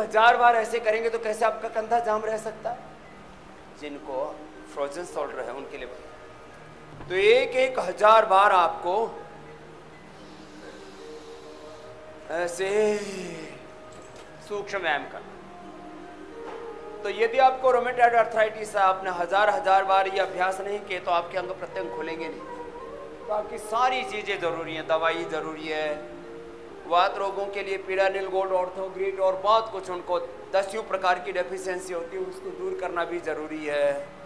1000 बार ऐसे करेंगे तो कैसे आपका कंधा जाम रह सकता है? जिनको फ्रोजन शोल्डर है उनके लिए तो एक 1000 बार आपको ऐसे सूक्ष्म व्यायाम करना। तो यदि आपको रोमेटॉइड आर्थराइटिस है, आपने 1000 बार ये अभ्यास नहीं किए तो आपके अंग प्रत्यंग खुलेंगे नहीं। तो आपकी सारी चीजें जरूरी हैं, दवाई जरूरी है, वात रोगों के लिए पीडानिल गोल्ड, ऑर्थोग्रिड और बहुत कुछ, उनको 10 प्रकार की डेफिशिएंसी होती है उसको दूर करना भी जरूरी है।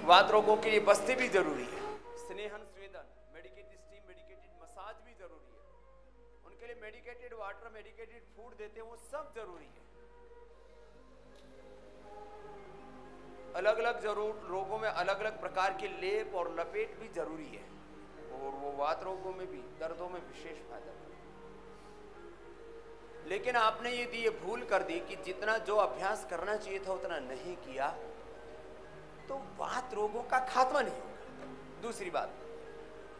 वात रोगों के लिए बस्ती भी जरूरी है, स्नेहन स्वेदन, मेडिकेटेड स्टीम, मेडिकेटेड मसाज भी जरूरी है। उनके लिए मेडिकेटेड वाटर, मेडिकेटेड फूड देते हैं, वो सब जरूरी है। अलग अलग जरूर रोगों में अलग अलग प्रकार के लेप और लपेट भी जरूरी है, और वो वात रोगों में भी, दर्दों में विशेष फायदा है। लेकिन आपने यदि ये भूल कर दी कि जितना जो अभ्यास करना चाहिए था उतना नहीं किया तो वात रोगों का खात्मा नहीं होगा। दूसरी बात,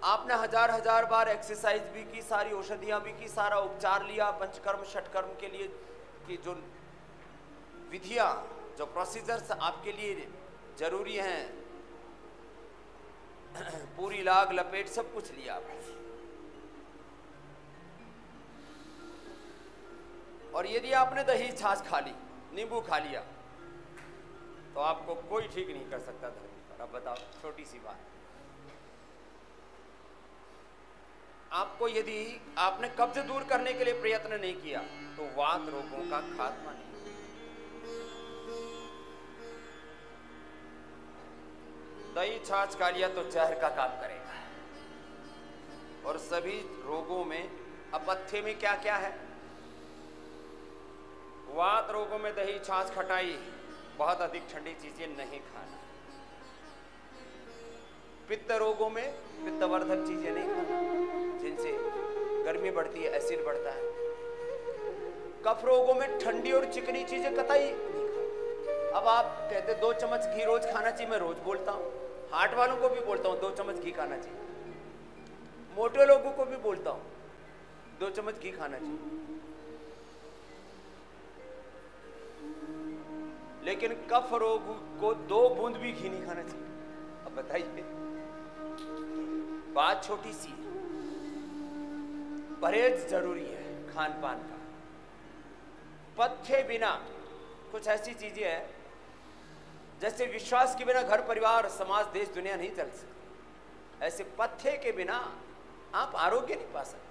आपने 1000 बार एक्सरसाइज भी की, सारी औषधियां भी की, सारा उपचार लिया, पंचकर्म षटकर्म के लिए की जो विधियां, जो प्रोसीजर्स आपके लिए जरूरी हैं, पूरी लाग लपेट सब कुछ लिया आपने, और यदि आपने दही छाछ खा ली, नींबू खा लिया, तो आपको कोई ठीक नहीं कर सकता धरती पर। अब बताओ, छोटी सी बात, आपको यदि आपने कब्ज दूर करने के लिए प्रयत्न नहीं किया तो वात रोगों का खात्मा नहीं। दही छाछ खा लिया तो जहर का काम करेगा। और सभी रोगों में अपथ्य में क्या क्या है? वात रोगों में दही छाछ खटाई, बहुत अधिक ठंडी चीजें नहीं खाना। पित्त रोगों में पित्तवर्धक चीजें नहीं खाना, जिनसे गर्मी बढ़ती है, एसिड बढ़ता है। कफ रोगों में ठंडी और चिकनी चीजें कतई नहीं खाना। अब आप कहते 2 चम्मच घी रोज खाना चाहिए, मैं रोज बोलता हूँ, हार्ट वालों को भी बोलता हूँ 2 चम्मच घी खाना चाहिए, मोटे लोगों को भी बोलता हूँ 2 चम्मच घी खाना चाहिए। लेकिन कफ रोग को 2 बूंद भी घी नहीं खाना चाहिए। अब बताइए, बात छोटी सी, परहेज जरूरी है खान पान का। पथ्य बिना कुछ ऐसी चीजें हैं, जैसे विश्वास के बिना घर परिवार समाज देश दुनिया नहीं चल सकती, ऐसे पथ्य के बिना आप आरोग्य नहीं पा सकते।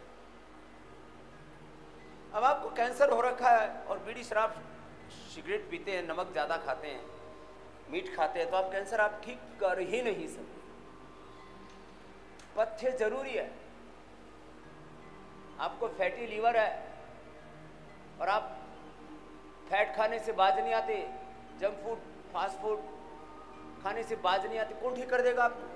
अब आपको कैंसर हो रखा है और बीड़ी शराब सिगरेट पीते हैं, नमक ज्यादा खाते हैं, मीठ खाते हैं, तो आप कैंसर आप ठीक कर ही नहीं सकते। पथ्य जरूरी है। आपको फैटी लीवर है और आप फैट खाने से बाज नहीं आते, जंक फूड फास्ट फूड खाने से बाज नहीं आते, कौन ठीक कर देगा आपको?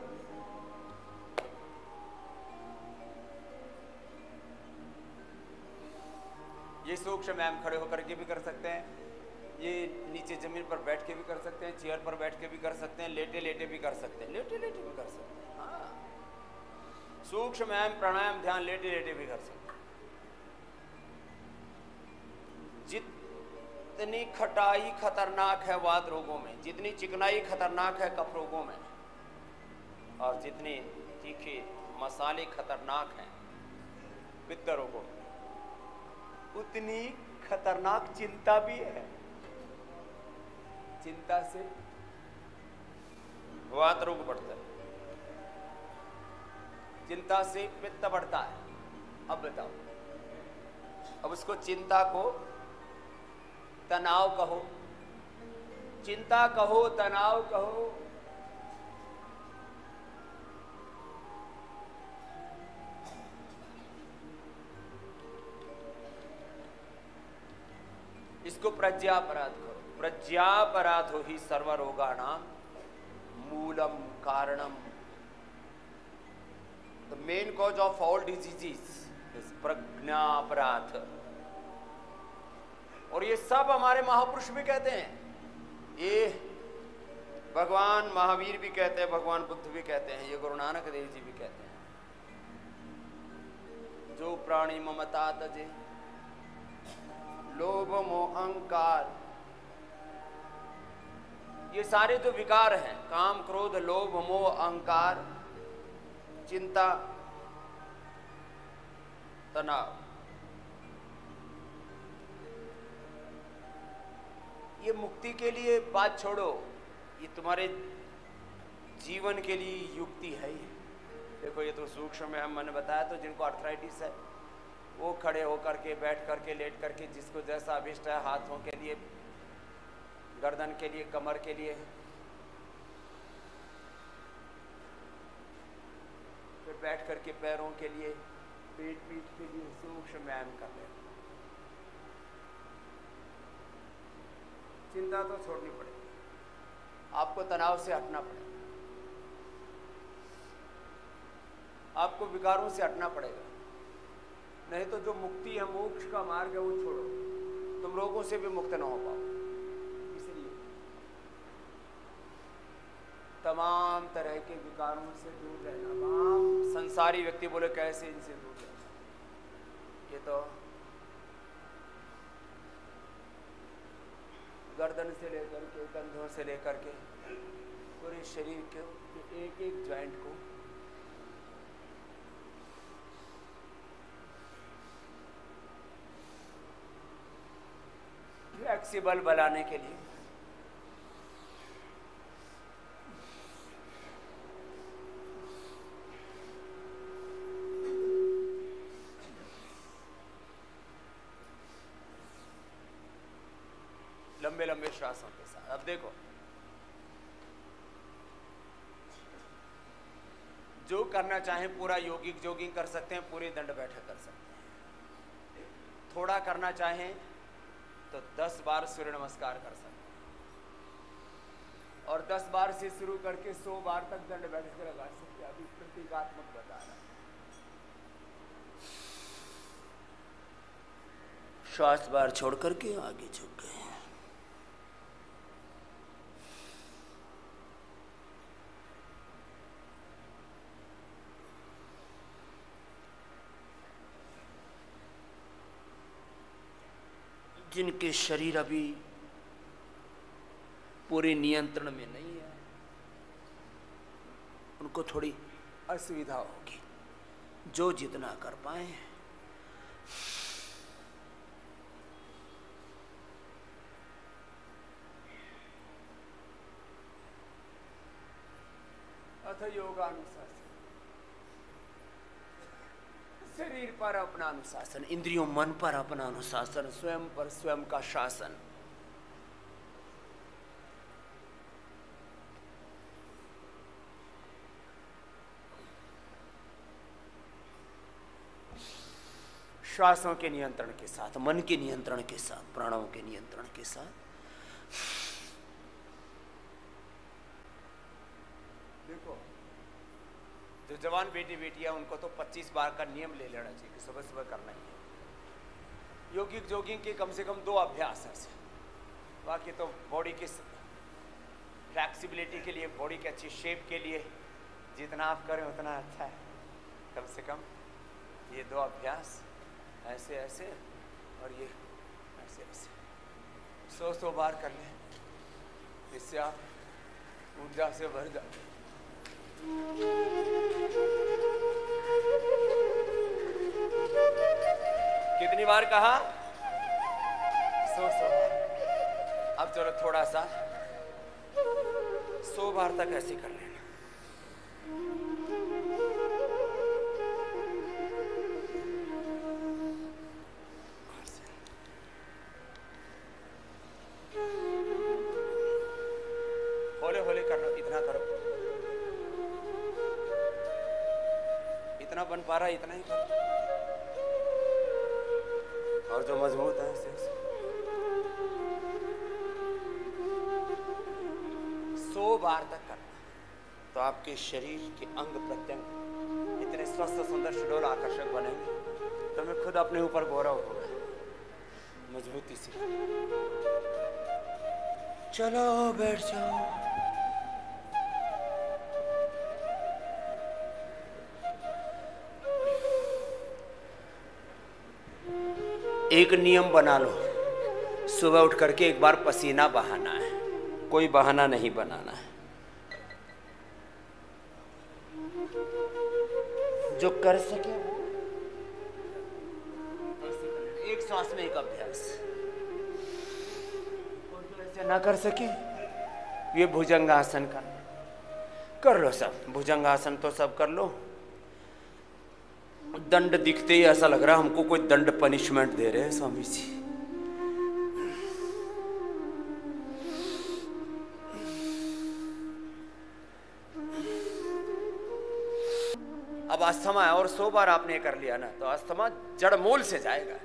ये सूक्ष्म व्यायाम खड़े होकर के भी कर सकते हैं, ये नीचे जमीन पर बैठ के भी कर सकते हैं, चेयर पर बैठ के भी कर सकते हैं, लेटे लेटे भी कर सकते हैं, लेटे लेटे भी कर सकते हैं। हाँ, सूक्ष्म व्यायाम प्राणायाम ध्यान लेटे लेटे भी कर सकते हैं। जितनी खटाई खतरनाक है वात रोगों में, जितनी चिकनाई खतरनाक है कफ रोगों में, और जितनी तीखे मसाले खतरनाक हैं पित्त रोगों में, उतनी खतरनाक चिंता भी है। चिंता से वात रोग बढ़ता है, चिंता से पित्त बढ़ता है। अब बताओ, अब उसको चिंता को तनाव कहो, चिंता कहो, तनाव कहो, इसको प्रज्ञापराध करो। प्रज्ञापराधो ही सर्वरोगाणाम मूलम कारणम। The main cause of all diseases is प्रज्ञापराध। और ये सब हमारे महापुरुष भी कहते हैं, ये भगवान महावीर भी कहते हैं, भगवान बुद्ध भी कहते हैं, ये गुरु नानक देव जी भी कहते हैं। जो प्राणी ममता तजे लोभ मोह अहंकार, ये सारे जो विकार हैं, काम क्रोध लोभ मोह अहंकार, चिंता तनाव, ये मुक्ति के लिए बात छोड़ो, ये तुम्हारे जीवन के लिए युक्ति है। ये देखो, ये तो सूक्ष्म में मैंने बताया, तो जिनको आर्थराइटिस है वो खड़े होकर के, बैठ करके, लेट करके, जिसको जैसा अभिष्ट है, हाथों के लिए, गर्दन के लिए, कमर के लिए, फिर बैठ करके पैरों के लिए, पेट पीठ के लिए सूक्ष्म व्यायाम कर ले। चिंता तो छोड़नी पड़ेगी, आपको तनाव से हटना पड़ेगा, आपको विकारों से हटना पड़ेगा, नहीं तो जो मुक्ति है, मोक्ष का मार्ग है, वो छोड़ो, तुम रोगों से भी मुक्त न हो पाओ। इसलिए तमाम तरह के विकारों से दूर रहना। तमाम संसारी व्यक्ति बोले कैसे इनसे दूर रहना, ये तो गर्दन से लेकर के, कंधों से लेकर के, पूरे शरीर के एक एक जॉइंट को फ्लेक्सिबल बनाने के लिए लंबे लंबे श्वासों के साथ। अब देखो, जो करना चाहें पूरा यौगिक जॉगिंग कर सकते हैं, पूरी दंड बैठक कर सकते हैं। थोड़ा करना चाहें तो 10 बार सूर्य नमस्कार कर सकते हैं, और 10 बार से शुरू करके 100 बार तक दंड बैठक लगा सकते हैं। अभी प्रतीकात्मक बता रहा है। श्वास बार छोड़ करके आगे झुक गए। जिनके शरीर अभी पूरे नियंत्रण में नहीं है, उनको थोड़ी असुविधा होगी। जो जितना कर पाए, अथ योगानुशासन, शरीर पर अपना अनुशासन, इंद्रियों मन पर अपना अनुशासन, स्वयं पर स्वयं का शासन। श्वासों के नियंत्रण के साथ, मन के नियंत्रण के साथ, प्राणों के नियंत्रण के साथ। देखो, जो जवान बेटी बेटियां, उनको तो 25 बार का नियम ले लेना चाहिए कि सुबह सुबह करना ही है। यौगिक जॉगिंग के कम से कम 2 अभ्यास है। बाकी तो बॉडी की फ्लैक्सिबिलिटी के लिए, बॉडी की अच्छी शेप के लिए जितना आप करें उतना अच्छा है। कम से कम ये 2 अभ्यास, ऐसे ऐसे और ये ऐसे ऐसे 100 बार कर लें, इससे आप ऊर्जा से भर जाते। कितनी बार कहा? 100 बार। अब चलो थोड़ा सा 100 बार तक ऐसे कर लेना। हौले हौले करना, इतना करो, इतना बन पा रहा है इतना ही करो, और जो मजबूत है उसे 100 बार तक करना, तो आपके शरीर के अंग प्रत्यंग इतने स्वस्थ, सुंदर, सुडौल, आकर्षक बनेंगे, तो मैं खुद अपने ऊपर गौरव होगा मजबूती से। चलो बैठ जाओ। एक नियम बना लो, सुबह उठ करके एक बार पसीना बहाना है, कोई बहाना नहीं बनाना है। जो कर सके वो एक सांस में एक अभ्यास, और जो ऐसे ना कर सके ये भुजंगासन कर लो। सब भुजंगासन तो सब कर लो। दंड दिखते ही ऐसा लग रहा है हमको कोई दंड पनिशमेंट दे रहे हैं स्वामी जी। अब अस्थमा है और 100 बार आपने कर लिया ना तो अस्थमा जड़ मूल से जाएगा।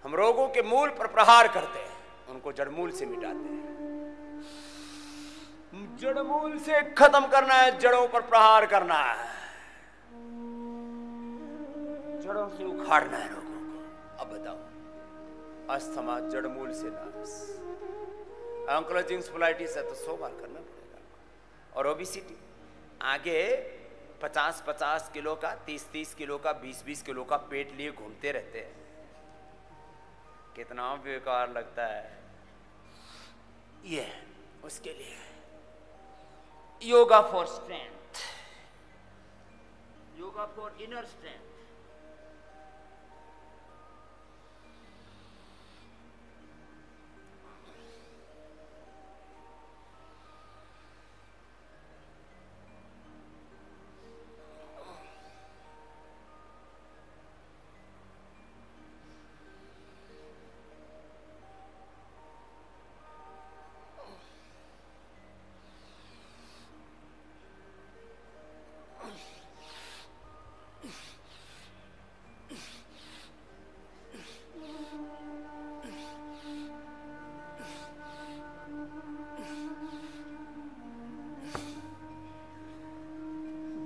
हम रोगों के मूल पर प्रहार करते हैं, उनको जड़ मूल से मिटाते हैं। जड़ मूल से खत्म करना है, जड़ों पर प्रहार करना है, जड़ों से उखाड़ना है रोगों को। अब बताओ, अस्थमा जड़ मूल से नाश, एंक्लोजिंग स्पोलाइटिस है तो 100 बार करना पड़ेगा। और ओबेसिटी आगे 50-50 किलो का, 30-30 किलो का, 20-20 किलो का पेट लिए घूमते रहते हैं, कितना बेकार लगता है। ये उसके लिए yoga for strength, yoga for inner strength.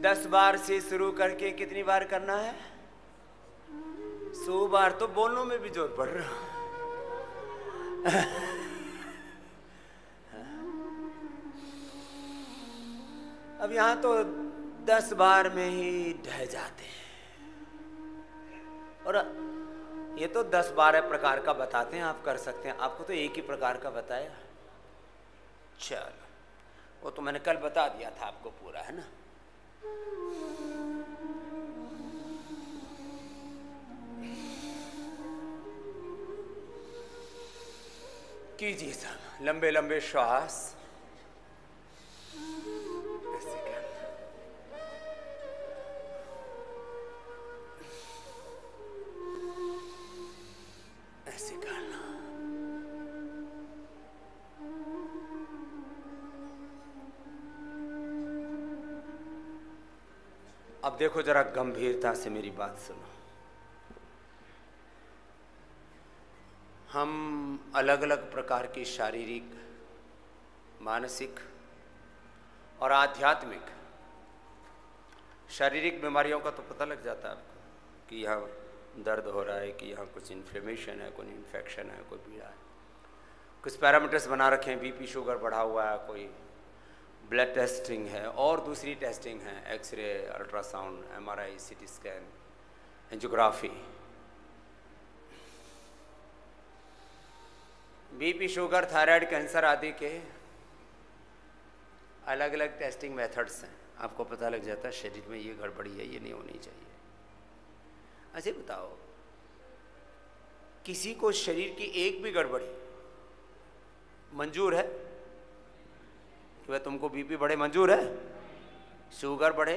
दस बार से शुरू करके कितनी बार करना है? 100 बार। तो बोलने में भी जोर पड़ रहा। अब यहां तो 10 बार में ही ढह जाते हैं। और ये तो 10-12 प्रकार का बताते हैं, आप कर सकते हैं। आपको तो एक ही प्रकार का बताया। चलो, वो तो मैंने कल बता दिया था आपको पूरा, है ना। कीजिए सब लंबे लंबे श्वास। ऐसे करना, ऐसे करना। अब देखो जरा गंभीरता से मेरी बात सुनो। हम अलग अलग प्रकार की शारीरिक, मानसिक और आध्यात्मिक शारीरिक बीमारियों का तो पता लग जाता है आपको कि यहाँ दर्द हो रहा है, कि यहाँ कुछ इन्फ्लेमेशन है, कोई इन्फेक्शन है, कोई पीड़ा है। कुछ पैरामीटर्स बना रखे हैं, बीपी शुगर बढ़ा हुआ है, कोई ब्लड टेस्टिंग है और दूसरी टेस्टिंग है, x ray, ultrasound, MRI, CT scan, angiography. BP sugar, thyroid, cancer आदि के अलग अलग टेस्टिंग मेथड्स हैं। आपको पता लग जाता है शरीर में ये गड़बड़ी है, ये नहीं होनी चाहिए। अच्छा बताओ, किसी को शरीर की एक भी गड़बड़ी मंजूर है कि वह तुमको बीपी बढ़े मंजूर है, शुगर बढ़े,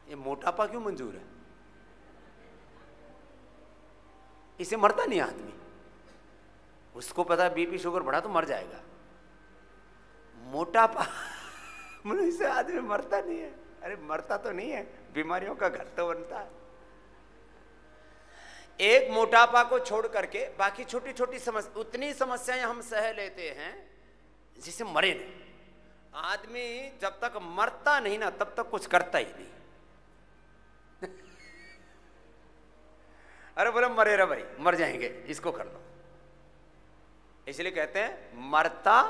ये मोटापा क्यों मंजूर है? इसे मरता नहीं आदमी। उसको पता है बीपी शुगर बढ़ा तो मर जाएगा। मोटापा मतलब इससे आदमी मरता नहीं है। अरे मरता तो नहीं है, बीमारियों का घर तो बनता है। एक मोटापा को छोड़ करके बाकी छोटी छोटी समस्या, उतनी समस्याएं हम सह लेते हैं जिसे मरे नहीं। आदमी जब तक मरता नहीं ना तब तक कुछ करता ही नहीं। अरे बोले मरे रे भाई, मर जाएंगे, इसको कर लो। इसलिए कहते हैं मरता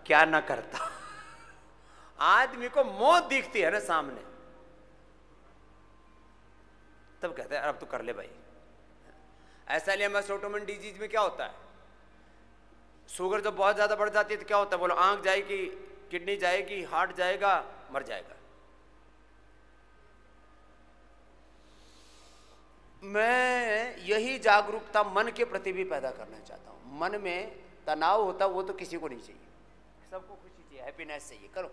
क्या ना करता। आदमी को मौत दिखती है ना सामने, तब कहते हैं अब तो कर ले भाई। एसएलएमएस ऑटोइम्यून डिजीज में क्या होता है, शुगर जब बहुत ज्यादा बढ़ जाती है तो क्या होता है, बोलो आंख जाएगी, किडनी जाएगी, हार्ट जाएगा, मर जाएगा। मैं यही जागरूकता मन के प्रति भी पैदा करना चाहता हूं। मन में तनाव होता वो तो किसी को नहीं चाहिए, सबको खुशी चाहिए, हैप्पीनेस चाहिए। करो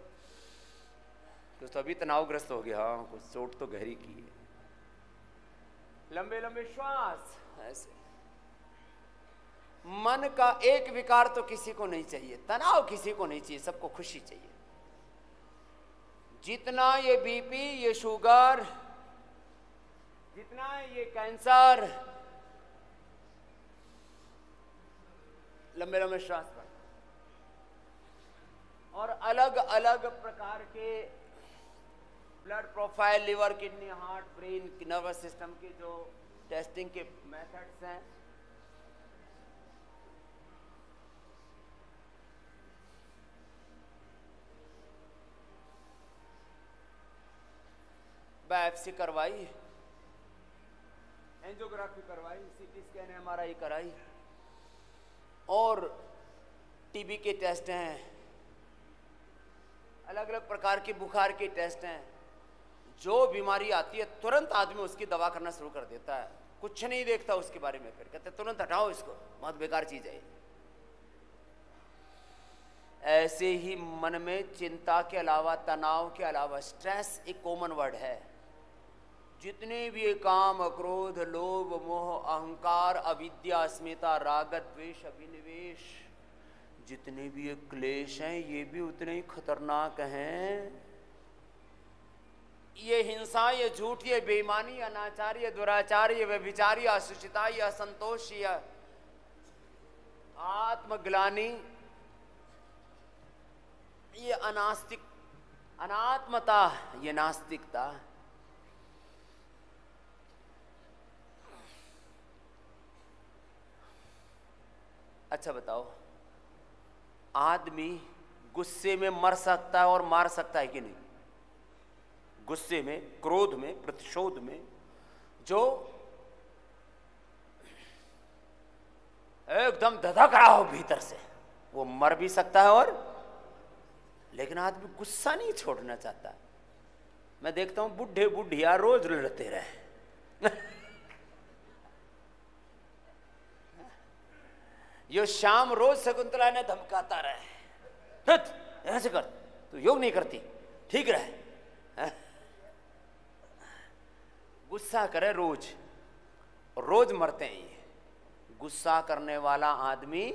तो अभी तनावग्रस्त हो गया, हाँ कुछ चोट तो गहरी की है। लंबे लंबे श्वास, ऐसे। मन का एक विकार तो किसी को नहीं चाहिए, तनाव किसी को नहीं चाहिए, सबको खुशी चाहिए। जितना ये बीपी, ये शुगर, जितना ये कैंसर, लंबे लंबे श्वास पर, और अलग अलग प्रकार के blood profile, liver, kidney, heart, brain, nervous system के जो टेस्टिंग के मेथड्स हैं, बायोप्सी करवाई, एंजियोग्राफी करवाई, सीटी स्कैन, एमआरआई कराई, और टीबी के टेस्ट हैं, अलग अलग प्रकार के बुखार के टेस्ट हैं। जो बीमारी आती है तुरंत आदमी उसकी दवा करना शुरू कर देता है, कुछ नहीं देखता उसके बारे में, फिर कहते तुरंत हटाओ इसको, बहुत बेकार चीज है। ऐसे ही मन में चिंता के अलावा, तनाव के अलावा, स्ट्रेस एक कॉमन वर्ड है। जितने भी काम, क्रोध, लोभ, मोह, अहंकार, अविद्या, अस्मिता, राग, द्वेष, अभिनिवेश, जितने भी ये क्लेश हैं, ये भी उतने ही खतरनाक हैं। ये हिंसा, ये झूठ, ये बेईमानी, ये अनाचार, ये दुराचार, ये व्यभिचार, ये असुचिता, ये असंतोष, ये आत्मग्लानि, ये अनास्तिक, अनात्मता, ये नास्तिकता। अच्छा बताओ, आदमी गुस्से में मर सकता है और मार सकता है कि नहीं? गुस्से में, क्रोध में, प्रतिशोध में जो एकदम धधक रहा हो भीतर से, वो मर भी सकता है। और लेकिन आदमी गुस्सा नहीं छोड़ना चाहता। मैं देखता हूं बुढ़े बुढ़िया रोज लड़ते रहे यो शाम रोज शकुंतला ने धमकाता रहे, ऐसे कर, तू योग नहीं करती, ठीक रहे। गुस्सा करे रोज, रोज मरते हैं ये। गुस्सा करने वाला आदमी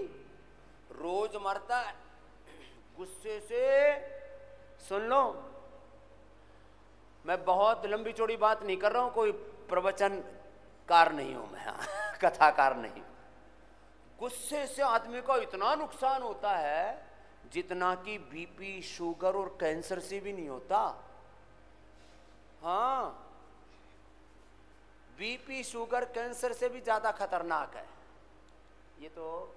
रोज मरता है गुस्से से। सुन लो, मैं बहुत लंबी चौड़ी बात नहीं कर रहा हूं, कोई प्रवचनकार नहीं हूं मैं, कथाकार नहीं। गुस्से से आदमी का इतना नुकसान होता है जितना कि बीपी, शुगर और कैंसर से भी नहीं होता। हाँ, बीपी, शुगर, कैंसर से भी ज्यादा खतरनाक है ये तो।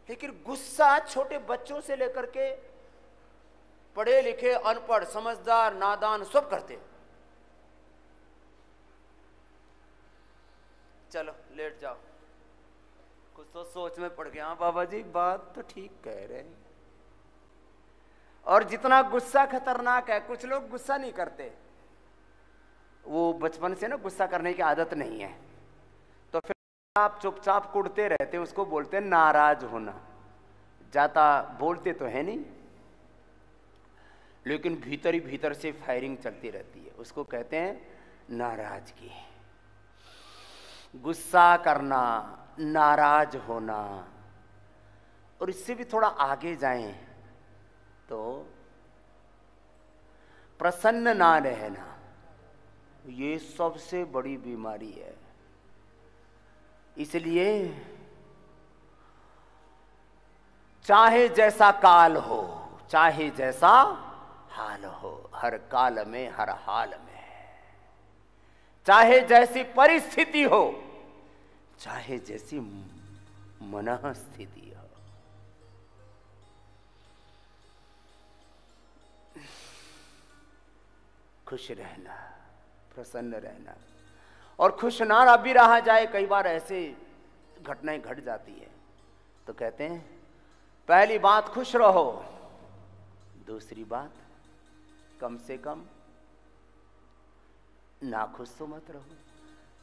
लेकिन गुस्सा छोटे बच्चों से लेकर के पढ़े लिखे, अनपढ़, समझदार, नादान सब करते। चलो लेट जाओ, कुछ तो सोच में पड़ गया। हाँ बाबा जी, बात तो ठीक कह रहे हैं। और जितना गुस्सा खतरनाक है, कुछ लोग गुस्सा नहीं करते, वो बचपन से ना गुस्सा करने की आदत नहीं है, तो फिर आप चुपचाप कुड़ते रहते, उसको बोलते हैं नाराज होना। जाता बोलते तो है नहीं, लेकिन भीतर ही भीतर से फायरिंग चलती रहती है, उसको कहते हैं नाराजगी। गुस्सा करना, नाराज होना, और इससे भी थोड़ा आगे जाएं तो प्रसन्न ना रहना, ये सबसे बड़ी बीमारी है। इसलिए चाहे जैसा काल हो, चाहे जैसा हाल हो, हर काल में, हर हाल में, चाहे जैसी परिस्थिति हो, चाहे जैसी मनः स्थिति हो, खुश रहना, प्रसन्न रहना। और खुश ना भी रहा जाए, कई बार ऐसे घटनाएं घट जाती है, तो कहते हैं पहली बात खुश रहो, दूसरी बात कम से कम नाखुश तो मत रहो,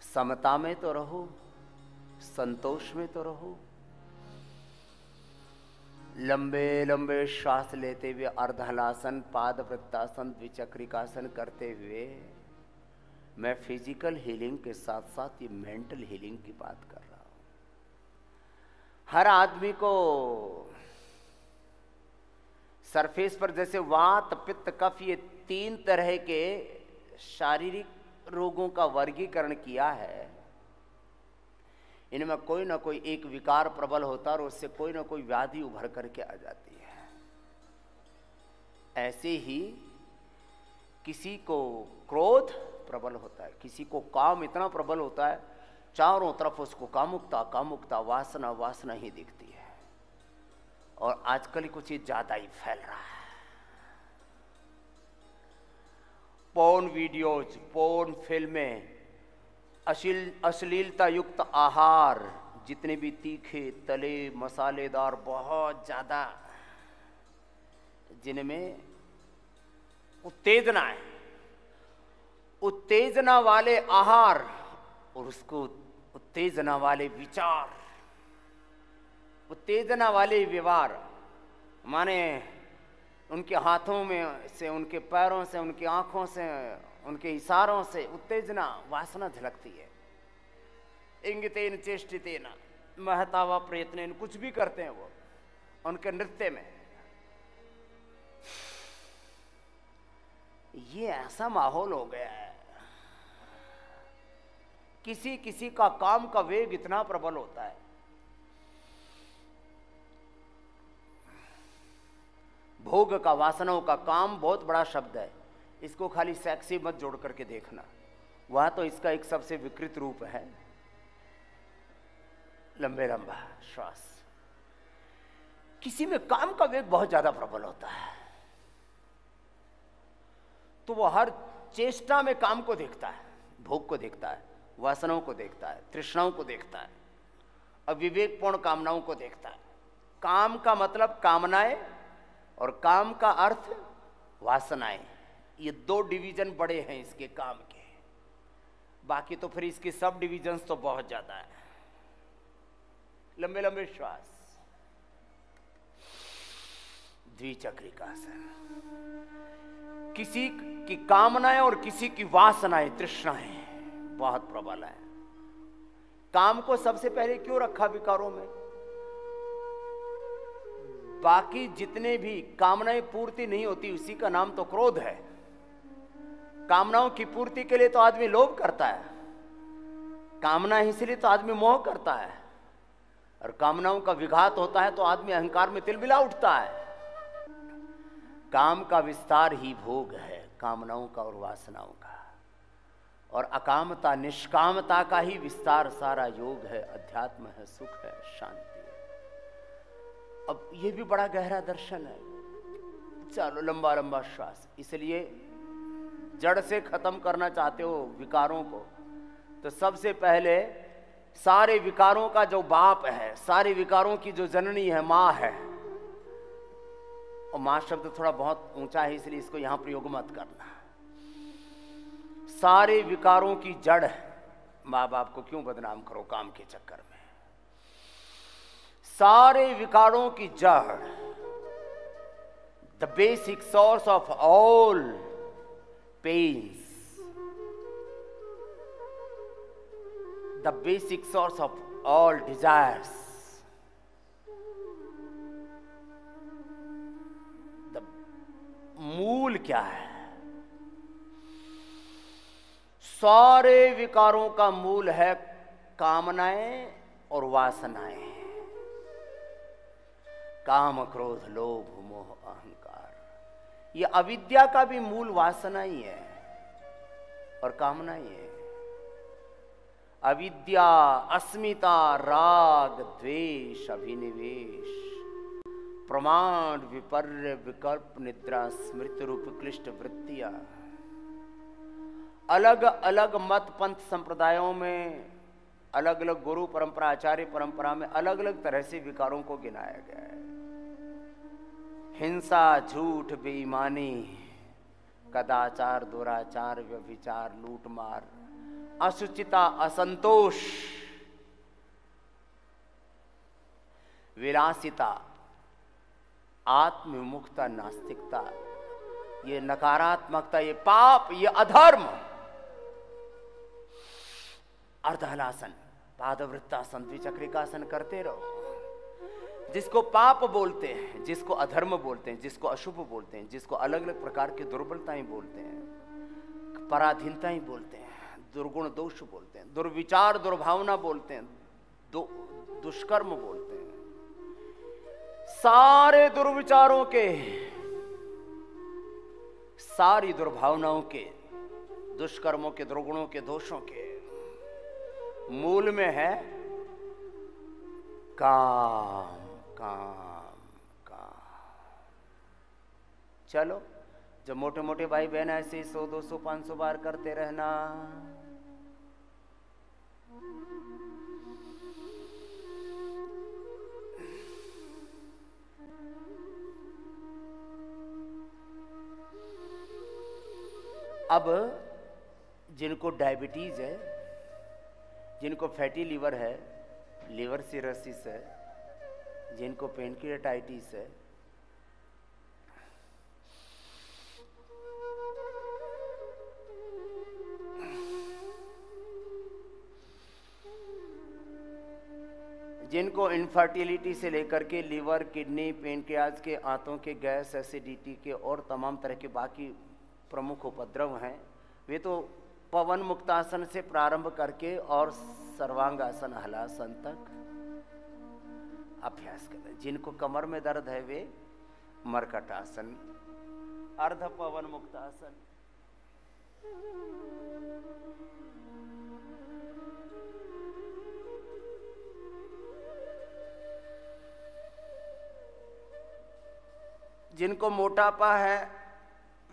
समता में तो रहो, संतोष में तो रहो। लंबे लंबे श्वास लेते हुए अर्धहलासन, पाद वृत्तासन, द्विचक्रिकासन करते हुए मैं फिजिकल हीलिंग के साथ साथ ये मेंटल हीलिंग की बात कर रहा हूं। हर आदमी को सरफेस पर जैसे वात, पित्त, कफ, ये 3 तरह के शारीरिक रोगों का वर्गीकरण किया है। इनमें कोई ना कोई एक विकार प्रबल होता है और उससे कोई ना कोई व्याधि उभर करके आ जाती है। ऐसे ही किसी को क्रोध प्रबल होता है, किसी को काम इतना प्रबल होता है, चारों तरफ उसको कामुकता कामुकता, वासना वासना ही दिखती है। और आजकल कुछ ज्यादा ही फैल रहा है। पोर्न वीडियोज, पोर्न फिल्में, अश्लीलता युक्त आहार, जितने भी तीखे तले मसालेदार बहुत ज्यादा, जिनमें उत्तेजना है, उत्तेजना वाले आहार और उसको उत्तेजना वाले विचार, उत्तेजना वाले व्यवहार, माने उनके हाथों में से, उनके पैरों से, उनकी आंखों से, उनके इशारों से उत्तेजना वासना झलकती है। इंगितेन चेष्टितेन महता व प्रयत्नेन, कुछ भी करते हैं वो उनके नृत्य में। ये ऐसा माहौल हो गया है, किसी किसी का काम का वेग इतना प्रबल होता है। भोग का, वासनाओं का काम बहुत बड़ा शब्द है, इसको खाली सेक्सी मत जोड़ करके देखना, वह तो इसका एक सबसे विकृत रूप है। लंबे लंबा श्वास, किसी में काम का वेग बहुत ज्यादा प्रबल होता है तो वह हर चेष्टा में काम को देखता है, भोग को देखता है, वासनाओं को देखता है, तृष्णाओं को देखता है, अविवेकपूर्ण कामनाओं को देखता है। काम का मतलब कामनाएं और काम का अर्थ वासनाएं, ये 2 डिवीजन बड़े हैं इसके काम के। बाकी तो फिर इसके सब डिवीजन्स तो बहुत ज्यादा है। लंबे लंबे श्वास, द्विचक्रिकासन। किसी की कामनाएं और किसी की वासनाएं, तृष्णाएं बहुत प्रबल है। काम को सबसे पहले क्यों रखा विकारों में? बाकी जितने भी कामनाएं पूर्ति नहीं होती, उसी का नाम तो क्रोध है। कामनाओं की पूर्ति के लिए तो आदमी लोभ करता है, कामना इसलिए तो आदमी मोह करता है, और कामनाओं का विघात होता है तो आदमी अहंकार में तिलमिला उठता है। काम का विस्तार ही भोग है, कामनाओं का और वासनाओं का, और अकामता निष्कामता का ही विस्तार सारा योग है, अध्यात्म है, सुख है, शांति है। अब ये भी बड़ा गहरा दर्शन है। चलो लंबा लंबा श्वास। इसलिए जड़ से खत्म करना चाहते हो विकारों को, तो सबसे पहले सारे विकारों का जो बाप है, सारे विकारों की जो जननी है, मां है। और मां शब्द थोड़ा बहुत ऊंचा है, इसलिए इसको यहां प्रयोग मत करना। सारे विकारों की जड़ है। मां बाप को क्यों बदनाम करो काम के चक्कर में? सारे विकारों की जड़, the basic source of all pains, the basic source of all desires, the मूल क्या है? सारे विकारों का मूल है कामनाएं और वासनाएं। काम, क्रोध, लोभ, मोह, अहंकार, ये अविद्या का भी मूल वासना ही है और कामना ही है। अविद्या, अस्मिता, राग, द्वेष, अभिनिवेश, प्रमाण, विपर्य, विकल्प, निद्रा, स्मृति रूप क्लिष्ट वृत्तियां, अलग अलग मत पंथ संप्रदायों में, अलग अलग गुरु परंपरा, आचार्य परंपरा में अलग अलग तरह से विकारों को गिनाया गया है। हिंसा, झूठ, बेईमानी, कदाचार, दुराचार, व्यभिचार, लूटमार, असुचिता, असंतोष, विलासिता, आत्मविमुखता, नास्तिकता, ये नकारात्मकता, ये पाप, ये अधर्म, अर्धहलासन, पादवृत्तासन, द्विचक्रिकासन करते रहो। जिसको पाप बोलते हैं, जिसको अधर्म बोलते हैं, जिसको अशुभ बोलते हैं, जिसको अलग अलग प्रकार की दुर्बलताएं बोलते हैं, पराधीनताएं बोलते हैं, दुर्गुण दोष बोलते हैं, दुर्विचार दुर्भावना बोलते हैं, दुष्कर्म बोलते हैं, सारे दुर्विचारों के, सारी दुर्भावनाओं के, दुष्कर्मों के, दुर्गुणों के, दोषों के मूल में है काम, काम, काम। चलो, जब मोटे मोटे भाई बहन ऐसे 100, 200, 500 बार करते रहना, अब जिनको डायबिटीज है, जिनको फैटी लीवर है, लीवर सिरोसिस है, जिनको पेनक्रियाटाइटिस है, जिनको इनफर्टिलिटी से लेकर के लीवर, किडनी, पेनक्रियाज के, आंतों के गैस, एसिडिटी के और तमाम तरह के बाकी प्रमुख उपद्रव हैं, वे तो पवन मुक्तासन से प्रारंभ करके और सर्वांगासन, हलासन तक अभ्यास करें। जिनको कमर में दर्द है वे मरकटासन, अर्ध पवन मुक्तासन, जिनको मोटापा है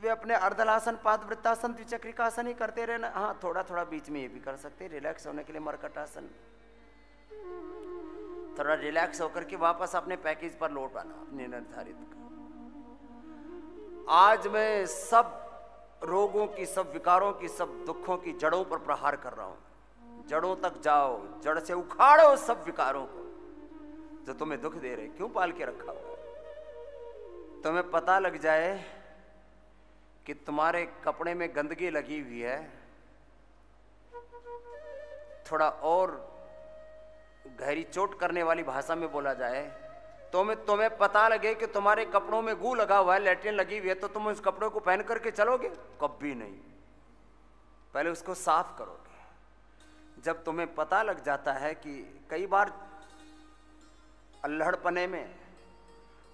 वे अपने अर्धलासन, पादवृत्तासन, द्विचक्रिकासन ही करते रहना। हाँ, थोड़ा थोड़ा बीच में ये भी कर सकते हैं रिलैक्स होने के लिए, मरकटासन। थोड़ा रिलैक्स होकर के वापस अपने पैकेज पर लौट आना, अपने निर्धारित का। आज मैं सब रोगों की, सब विकारों की, सब दुखों की जड़ों पर प्रहार कर रहा हूं। जड़ों तक जाओ, जड़ से उखाड़ो सब विकारों को जो तुम्हें दुख दे रहे। क्यों पाल के रखा हुआ है? तुम्हें पता लग जाए कि तुम्हारे कपड़े में गंदगी लगी हुई है, थोड़ा और गहरी चोट करने वाली भाषा में बोला जाए, तुम्हें पता लगे कि तुम्हारे कपड़ों में गू लगा हुआ है, लैट्रिन लगी हुई है, तो तुम उस कपड़ों को पहन करके चलोगे? कभी नहीं, पहले उसको साफ करोगे। जब तुम्हें पता लग जाता है कि कई बार अल्हड़पने में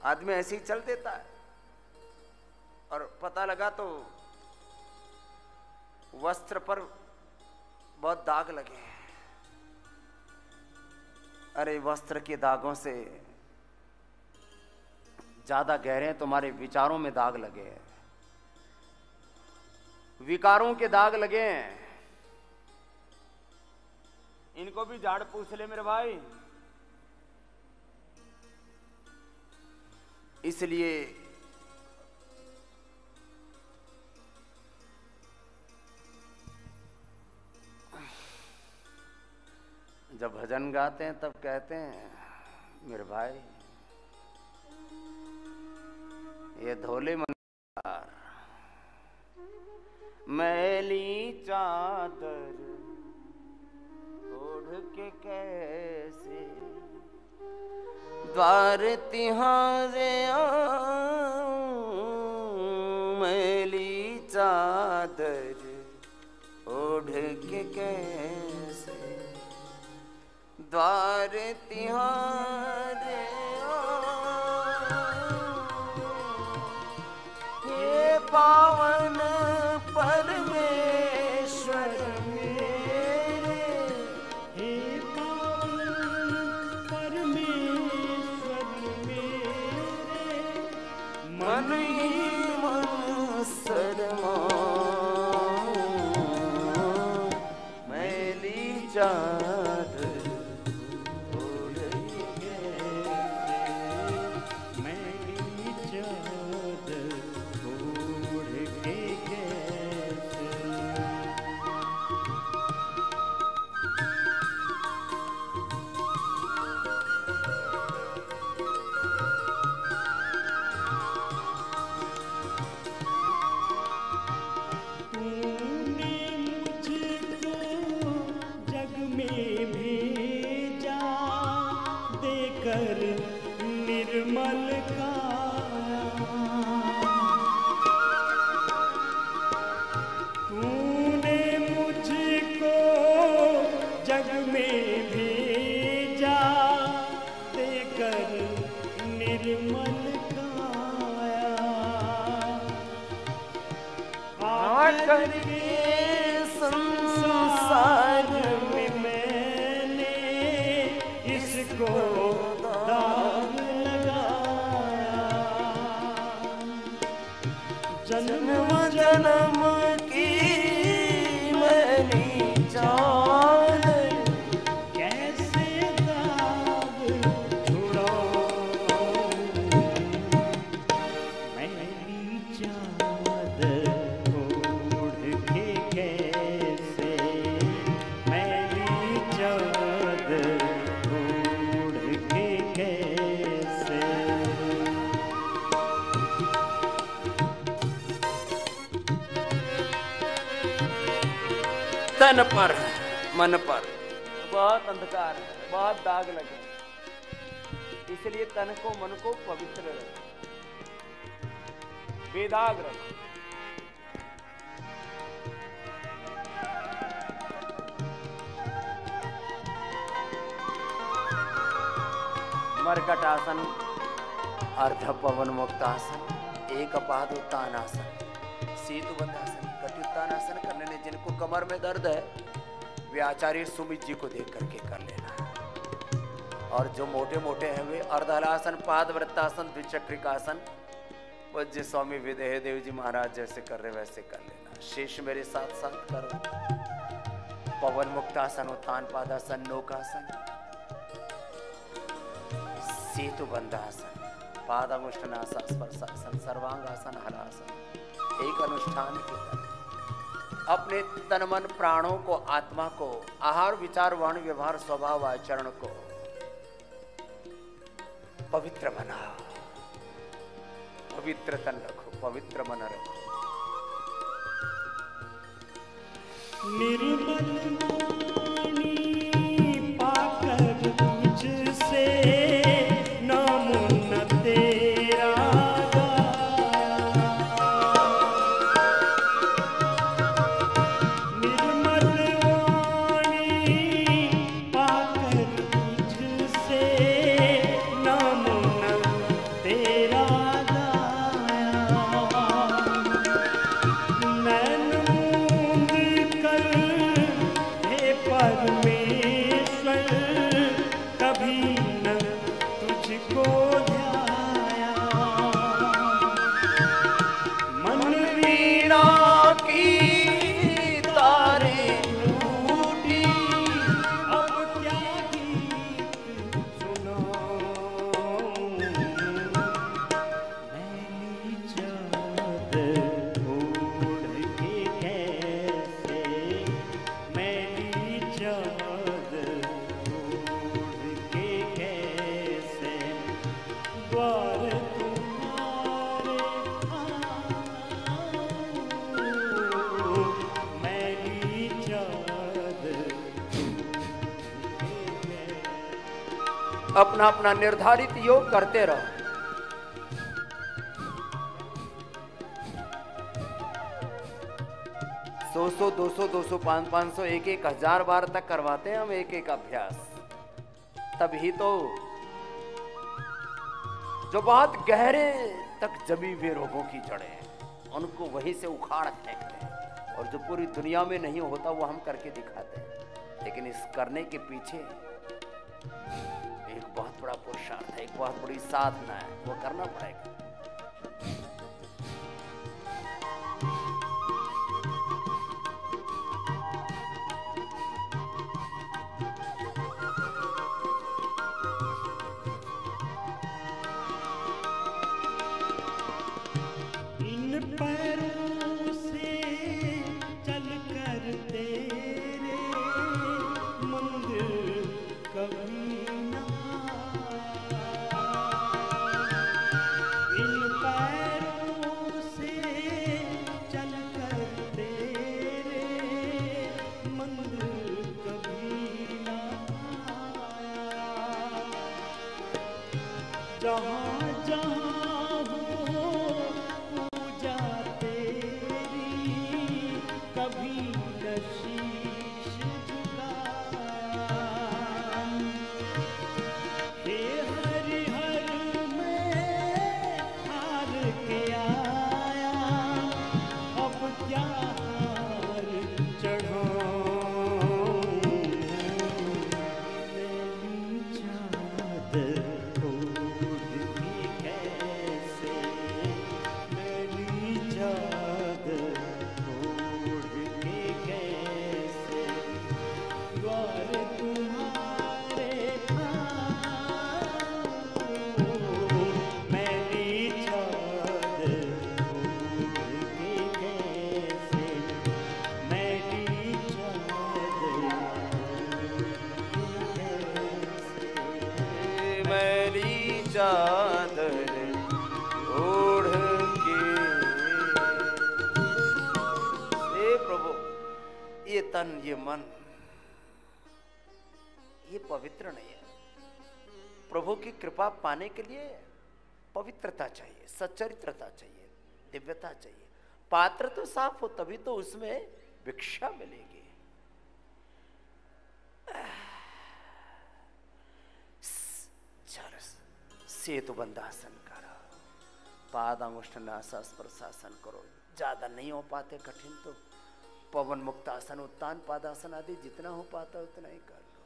आदमी ऐसे ही चल देता है और पता लगा तो वस्त्र पर बहुत दाग लगे हैं। अरे वस्त्र के दागों से ज्यादा गहरे हैं तुम्हारे विचारों में दाग लगे हैं, विकारों के दाग लगे हैं। इनको भी झाड़ पूछ ले मेरे भाई। इसलिए जब भजन गाते हैं तब कहते हैं मेरे भाई ये धोले मंदार मैली चादर ओढ़ के कैसे द्वार तिहारे मैली चादर ओढ़ के कैसे द्वार तिहारे हे पावन परमेश्वर मेरे, हे पावन परमेश्वर मेरे, मन ही मन शर्माऊं चाँद उड़ कैसे, मैली चाँद उड़ के कैसे। तूने मुझको जग में भेजा, देकर निर्मल काया। तूने मुझको जग में भेजा, देकर निर्मल काया। आकर के संसार में मैंने इसको दाग लगाया। जन्म जन्म की मैली चाँद कैसे दाग छुड़ाऊं, मैली चाँद उड़ के कैसे, मैली चाँद उड़ के कैसे। तन पर मन पर बहुत अंधकार है, बहुत दाग लगे, इसलिए तन को मन को पवित्र रखो, बेदाग रखो। मरकट आसन, अर्ध पवन मुक्त आसन, एक पाद उत्तान आसन, सेतुबंध आसन, कटियुत्तान आसन करने ने जिनको कमर में दर्द है वे आचार्य सुमित जी को देख करके कर लेना। और जो मोटे मोटे हैं वे अर्धहलासन, पाद वृत्तासन, द्विचक्रिकासन वज्र स्वामी विदेह देव जी महाराज जैसे कर रहे वैसे कर लेना। शेष मेरे साथ साथ करो। पवन मुक्तासन, उत्तान पादासन, नौकासन, सेतुबंधासन, पादामुष्टनासन, स्पर्शासन, सर्वांगासन, हलासन। एक अनुष्ठान की तरह अपने तन मन प्राणों को, आत्मा को, आहार विचार वाणी व्यवहार स्वभाव आचरण को पवित्र बनाओ। पवित्र तन रखो, पवित्र मन रखो। निर्मल वाणी पाकर तुझसे नाम न तेरा गाया। निर्मल वाणी पाकर तुझसे नाम न तेरा गाया। नैन मूंद कर हे परमेश्वर कभी न तुझको ध्याया। मन वीणा की तारे टूटी, अब क्या गीत सुनाऊं। मैली चाँद उड़ के कैसे, मैली चाँद उड़ के कैसे। द्वार तुम्हारे आऊं, मैली चाँद उड़ के कैसे। अपना अपना निर्धारित योग करते रहो। सौ 200 200 500 1 1000 बार तक करवाते हैं हम एक एक अभ्यास। तभी तो जो बहुत गहरे तक जमी हुए रोगों की जड़ें हैं उनको वहीं से उखाड़ फेंकते हैं, और जो पूरी दुनिया में नहीं होता वो हम करके दिखाते हैं। लेकिन इस करने के पीछे एक बहुत बड़ा पुरुषार्थ है, एक बहुत बड़ी साधना है, वो करना पड़ेगा। जहाँ जहाँ हो पूजा तेरी, कभी न शीश झुकाया। हे हरि हर मैं हार के आया, अब क्या हार चढ़ाऊं। मैली चादर ओढ़ के कैसे, मैली चादर ओढ़ के कैसे द्वार तुम्हारे आऊं। मैली चादर ओढ़ के कैसे, मैली चादर मैली चादर ओढ़ के। हे प्रभु, ये तन ये मन ये पवित्र नहीं है। प्रभु की कृपा पाने के लिए पवित्रता चाहिए, सच्चरित्रता चाहिए, दिव्यता चाहिए। पात्र तो साफ हो तभी तो उसमें भिक्षा मिलेगी। सेतु बंधासन करो, पादांगुष्ठ नासास्पर्शासन करो। ज्यादा नहीं हो पाते कठिन तो पवन मुक्तासन, उत्तान पादासन आदि जितना हो पाता उतना ही कर लो।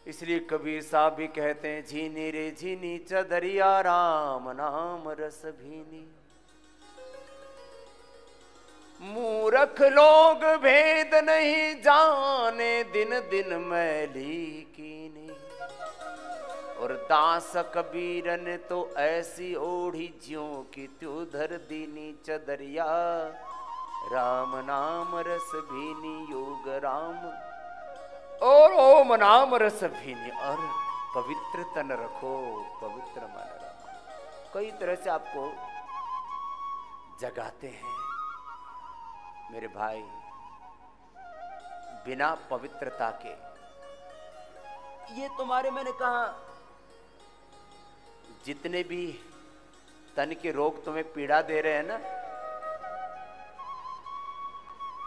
इसलिए कबीर साहब भी कहते हैं, झीनी रे झीनी चदरिया राम नाम रस भीनी। मूर्ख लोग भेद नहीं जाने, दिन दिन मैली कीनी। और दास कबीर ने तो ऐसी ओढ़ी ज्यों की त्यों धर दीनी चदरिया राम नाम रस भीनी। योग राम और ओम नाम रस भीनी। और पवित्र तन रखो, पवित्र मन रखो। कई तरह से आपको जगाते हैं मेरे भाई, बिना पवित्रता के। ये तुम्हारे, मैंने कहा, जितने भी तन के रोग तुम्हें पीड़ा दे रहे हैं ना,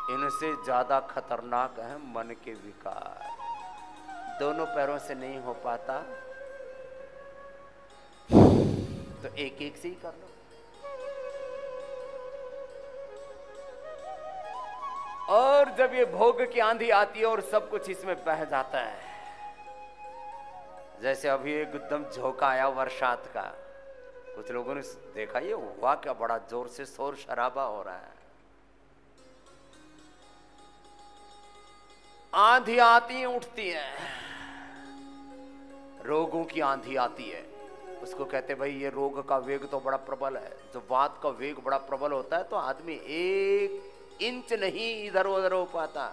इनसे ज्यादा खतरनाक है मन के विकार। दोनों पैरों से नहीं हो पाता तो एक एक से ही कर लो। और जब ये भोग की आंधी आती है और सब कुछ इसमें बह जाता है, जैसे अभी एकदम झोंका आया बरसात का, कुछ लोगों ने देखा ये हुआ क्या, बड़ा जोर से शोर शराबा हो रहा है। आंधी आती उठती है, रोगों की आंधी आती है। उसको कहते भाई ये रोग का वेग तो बड़ा प्रबल है। जो वात का वेग बड़ा प्रबल होता है तो आदमी 1 इंच नहीं इधर उधर हो पाता,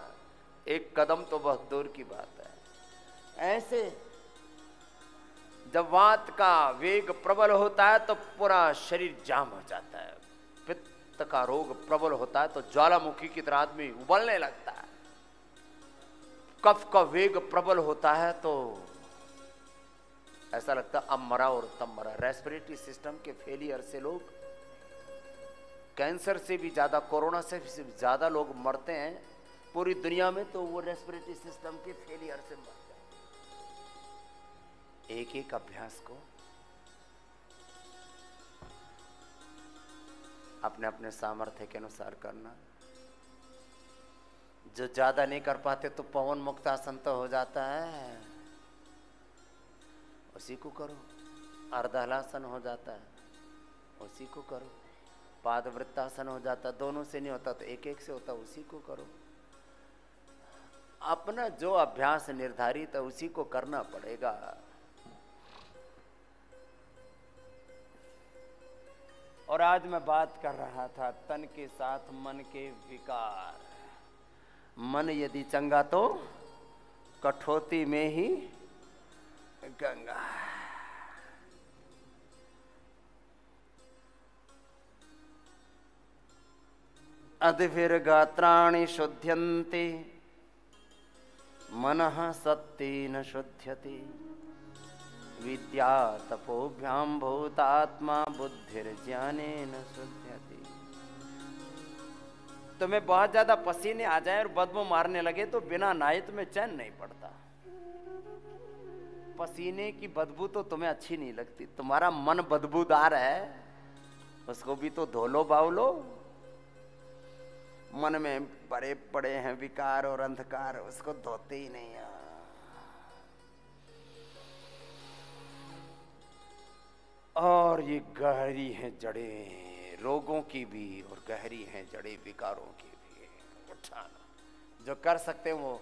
1 कदम तो बहुत दूर की बात है। ऐसे जब वात का वेग प्रबल होता है तो पूरा शरीर जाम हो जाता है। पित्त का रोग प्रबल होता है तो ज्वालामुखी की तरह आदमी उबलने लगता है। कफ का वेग प्रबल होता है तो ऐसा लगता है अब मरा और तब मरा। रेस्पिरेटरी सिस्टम के फेलियर से लोग, कैंसर से भी ज्यादा, कोरोना से भी ज्यादा लोग मरते हैं पूरी दुनिया में, तो वो रेस्पिरेटरी सिस्टम के फेलियर से मरते हैं। एक एक अभ्यास को अपने अपने सामर्थ्य के अनुसार करना। जो ज्यादा नहीं कर पाते तो पवन मुक्तासन तो हो जाता है, उसी को करो। अर्धहलासन हो जाता है, उसी को करो। पादवृत्तासन हो जाता, दोनों से नहीं होता तो एक एक से होता, उसी को करो। अपना जो अभ्यास निर्धारित है उसी को करना पड़ेगा। और आज मैं बात कर रहा था तन के साथ मन के विकार। मन यदि चंगा तो कठौती में ही गंगा। अद्भिर्गात्राणि शुध्यन्ते मनः सत्तेन शुध्यते। विद्या तपोभ्याम भूतात्मा बुद्धिर्ज्ञानेन शुध्यति। तुम्हें बहुत ज्यादा पसीने आ जाए और बदबू मारने लगे तो बिना नहाए तुम्हें चैन नहीं पड़ता। पसीने की बदबू तो तुम्हें अच्छी नहीं लगती, तुम्हारा मन बदबूदार है, उसको भी तो धो लो बाउलो। मन में बड़े पड़े हैं विकार और अंधकार, उसको धोते ही नहीं है। और ये गहरी हैं जड़ें रोगों की भी, और गहरी हैं जड़ें विकारों की भी। उठाना जो कर सकते हो वो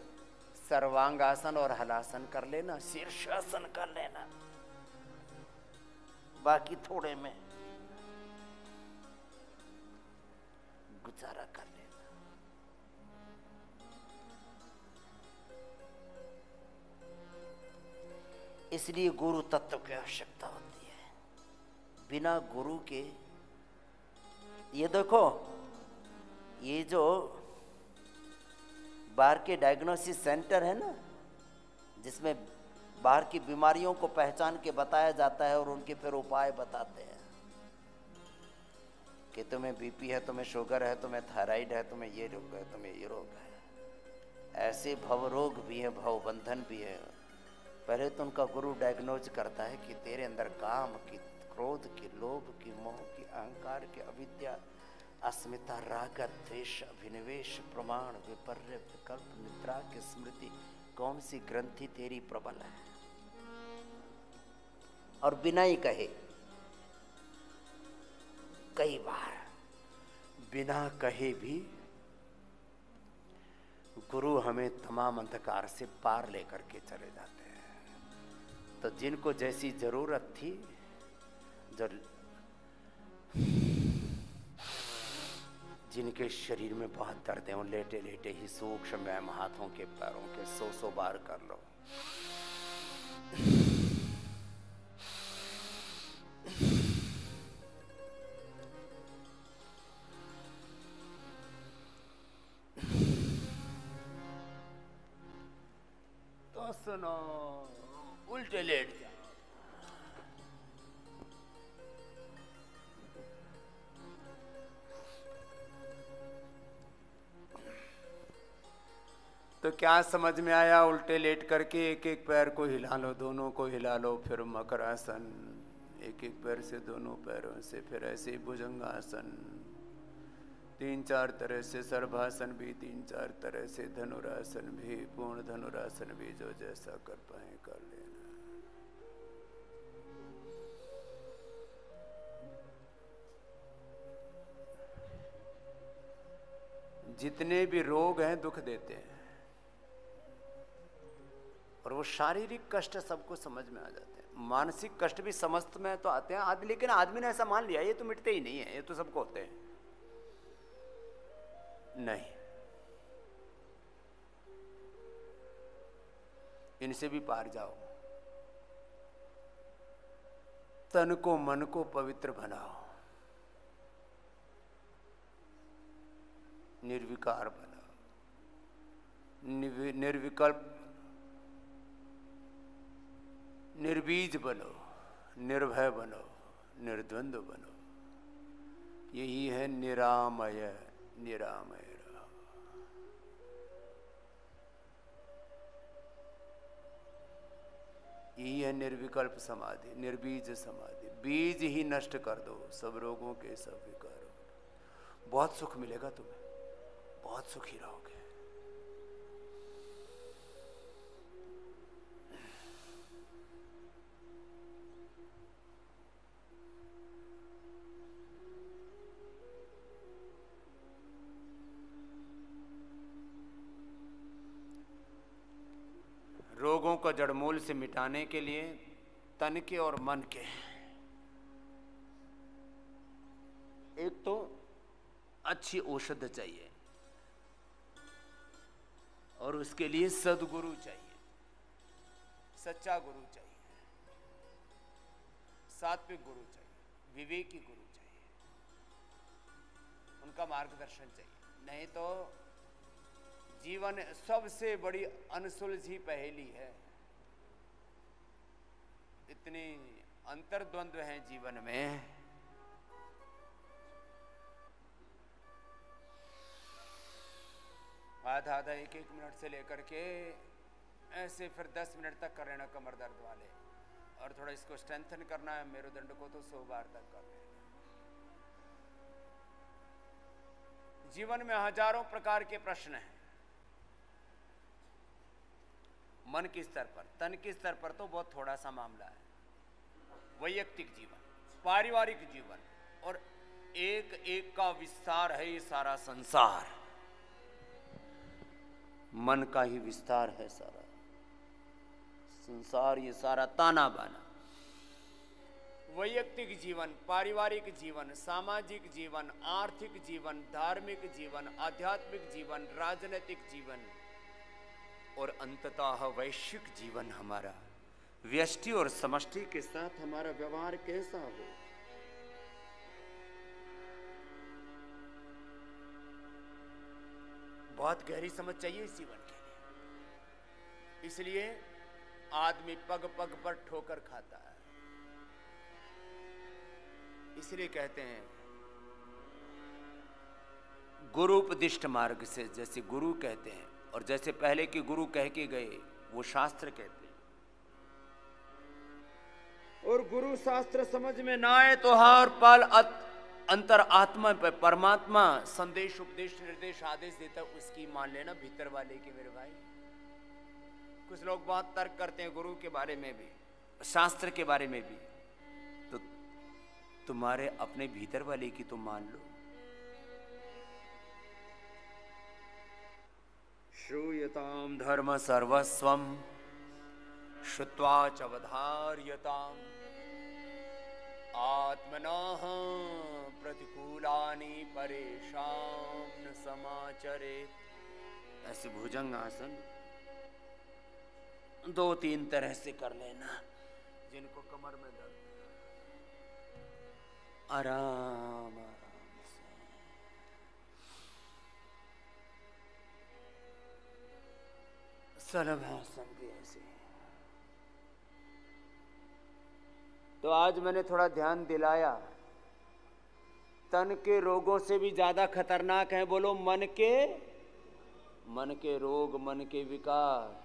सर्वांगासन और हलासन कर लेना, शीर्षासन कर लेना, बाकी थोड़े में गुजारा कर लेना। इसलिए गुरु तत्व की आवश्यकता होती है। बिना गुरु के, ये देखो, ये जो बाहर के डायग्नोसिस सेंटर है ना, जिसमें बाहर की बीमारियों को पहचान के बताया जाता है और उनके फिर उपाय बताते हैं कि तुम्हें बीपी है, तुम्हें शुगर है, तुम्हें थायराइड है, तुम्हें ये रोग है, तुम्हें ये रोग है। ऐसे भव रोग भी है, भव बंधन भी है। पहले तो उनका गुरु डायग्नोज करता है कि तेरे अंदर काम की, क्रोध की, लोभ की, मोह की, अहंकार की, अविद्या, अस्मिता, राग, द्वेष, अभिनिवेश, प्रमाण, विपर्य, विकल्प, निद्रा की स्मृति, कौन सी ग्रंथि तेरी प्रबल है। और बिना ही कहे, कई बार बिना कहे भी गुरु हमें तमाम अंधकार से पार लेकर के चले जाते हैं। तो जिनको जैसी जरूरत थी, जो जिनके शरीर में बहुत दर्द है, लेटे लेटे ही सूक्ष्म व्यायाम हाथों के पैरों के 100 बार कर लो। तो सुनो, उल्टे लेट जाओ। तो क्या समझ में आया? उल्टे लेट करके एक एक पैर को हिला लो, दोनों को हिला लो, फिर मकरासन, एक एक पैर से दोनों पैरों से, फिर ऐसे भुजंगासन, 3-4 तरह से सर्वासन भी, 3-4 तरह से धनुरासन भी, पूर्ण धनुरासन भी, जो जैसा कर पाए कर लेना। जितने भी रोग हैं दुख देते हैं, और वो शारीरिक कष्ट सबको समझ में आ जाते हैं। मानसिक कष्ट भी समस्त में तो आते हैं आदमी, लेकिन आदमी ने ऐसा मान लिया ये तो मिटते ही नहीं है, ये तो सबको होते हैं। नहीं, इनसे भी पार जाओ। तन को मन को पवित्र बनाओ, निर्विकार बनाओ, निर्विकल्प, निर्बीज बनो, निर्भय बनो, निर्द्वंद्व बनो। यही है निरामय। निरामय रहो। यही है निर्विकल्प समाधि, निर्बीज समाधि। बीज ही नष्ट कर दो सब रोगों के, सब विकारों। बहुत सुख मिलेगा तुम्हें, बहुत सुखी रहोगे। रोगों को जड़मूल से मिटाने के लिए तन के और मन के एक तो अच्छी औषध चाहिए, और उसके लिए सद्गुरु चाहिए, सच्चा गुरु चाहिए, सात्विक गुरु चाहिए, विवेकी गुरु चाहिए, उनका मार्गदर्शन चाहिए। नहीं तो जीवन सबसे बड़ी अनसुलझी पहेली है। इतने अंतर्द्वंद्व हैं जीवन में, आधा आधा एक एक मिनट से लेकर के ऐसे फिर 10 मिनट तक कर लेना कमर दर्द वाले, और थोड़ा इसको स्ट्रेंथन करना है मेरुदंड को तो 100 बार तक कर लेना। जीवन में हजारों प्रकार के प्रश्न हैं, मन के स्तर पर, तन के स्तर पर तो बहुत थोड़ा सा मामला है। वैयक्तिक जीवन, पारिवारिक जीवन, और एक एक का विस्तार है ये सारा संसार। मन का ही विस्तार है सारा संसार, ये सारा ताना बाना। वैयक्तिक जीवन, पारिवारिक जीवन, सामाजिक जीवन, आर्थिक जीवन, धार्मिक जीवन, आध्यात्मिक जीवन, राजनीतिक जीवन, और अंततः वैश्विक जीवन हमारा, व्यष्टि और समष्टि के साथ हमारा व्यवहार कैसा हो। बहुत गहरी समझ चाहिए इस जीवन के लिए। इसलिए आदमी पग पग पर ठोकर खाता है। इसलिए कहते हैं गुरु उपदिष्ट मार्ग से, जैसे गुरु कहते हैं और जैसे पहले के गुरु कह के गए वो शास्त्र कहते हैं, और गुरु शास्त्र समझ में ना आए तो हर पल अंतर आत्मा पे परमात्मा संदेश उपदेश निर्देश आदेश देता, उसकी मान लेना भीतर वाले की मेरे भाई। कुछ लोग बहुत तर्क करते हैं गुरु के बारे में भी, शास्त्र के बारे में भी, तो तुम्हारे अपने भीतर वाले की तो मान लो। श्रूयताम धर्म सर्वस्वम श्रुत्वा च वधार्यताम आत्मनः प्रतिकूलानि परेषां न समाचरेत्। ऐसे भुजंग आसन 2-3 तरह से कर लेना। जिनको कमर में दर्द, आराम आराम से सलभासन भी ऐसे। तो आज मैंने थोड़ा ध्यान दिलाया, तन के रोगों से भी ज्यादा खतरनाक है, बोलो मन के रोग, मन के विकार।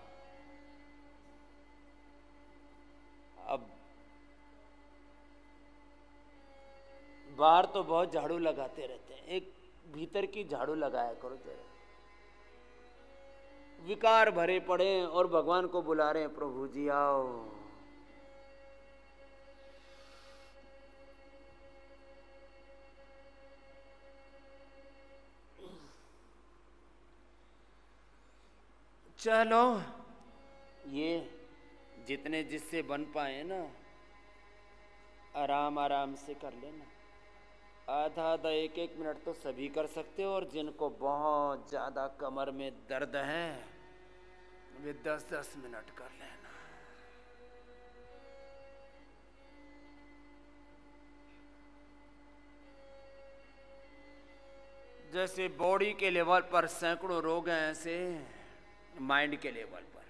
अब बाहर तो बहुत झाड़ू लगाते रहते हैं, एक भीतर की झाड़ू लगाया करो जरा। विकार भरे पड़े और भगवान को बुला रहे हैं, प्रभु जी आओ। चलो ये जितने जिससे बन पाए ना, आराम आराम से कर लेना। आधा आधा 1-1 मिनट तो सभी कर सकते हो, और जिनको बहुत ज्यादा कमर में दर्द है वे 10-10 मिनट कर लेना। जैसे बॉडी के लेवल पर सैकड़ों रोग हैं, ऐसे माइंड के लेवल पर,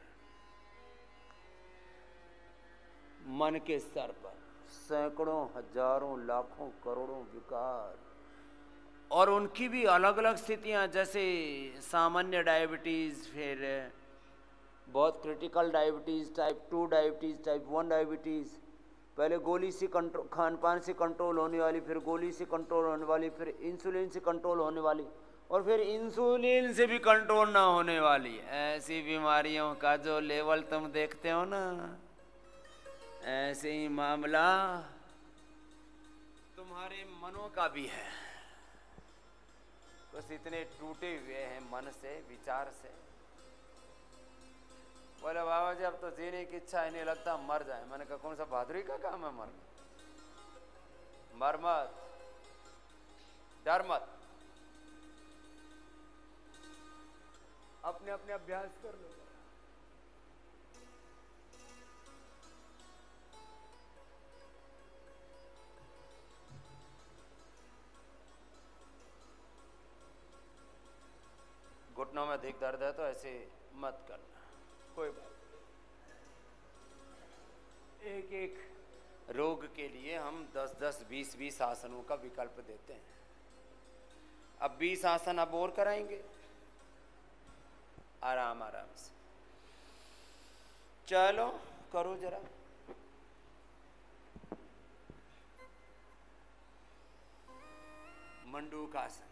मन के स्तर पर सैकड़ों, हजारों, लाखों, करोड़ों विकार, और उनकी भी अलग अलग स्थितियां। जैसे सामान्य डायबिटीज, फिर बहुत critical diabetes, type 2 diabetes, type 1 diabetes, पहले गोली से कंट्रोल, खान पान से कंट्रोल होने वाली, फिर गोली से कंट्रोल होने वाली, फिर इंसुलिन से कंट्रोल होने वाली, और फिर इंसुलिन से भी कंट्रोल ना होने वाली। ऐसी बीमारियों का जो लेवल तुम देखते हो ना, ऐसे ही मामला तुम्हारे मनों का भी है। कुछ इतने टूटे हुए हैं मन से, विचार से। बोले बाबा जी अब तो जीने की इच्छा ही नहीं, लगता मर जाए। मैंने कहा कौन सा बहादुरी का काम है मरना? मर मत, डर मत, अपने अपने अभ्यास कर लो। घुटनों में अधिक दर्द है तो ऐसे मत करना, कोई बात। एक एक रोग के लिए हम 10-10, 20-20 आसनों का विकल्प देते हैं। अब 20 आसन अब और कराएंगे, आराम आराम से। चलो करो जरा। मंडूकासन।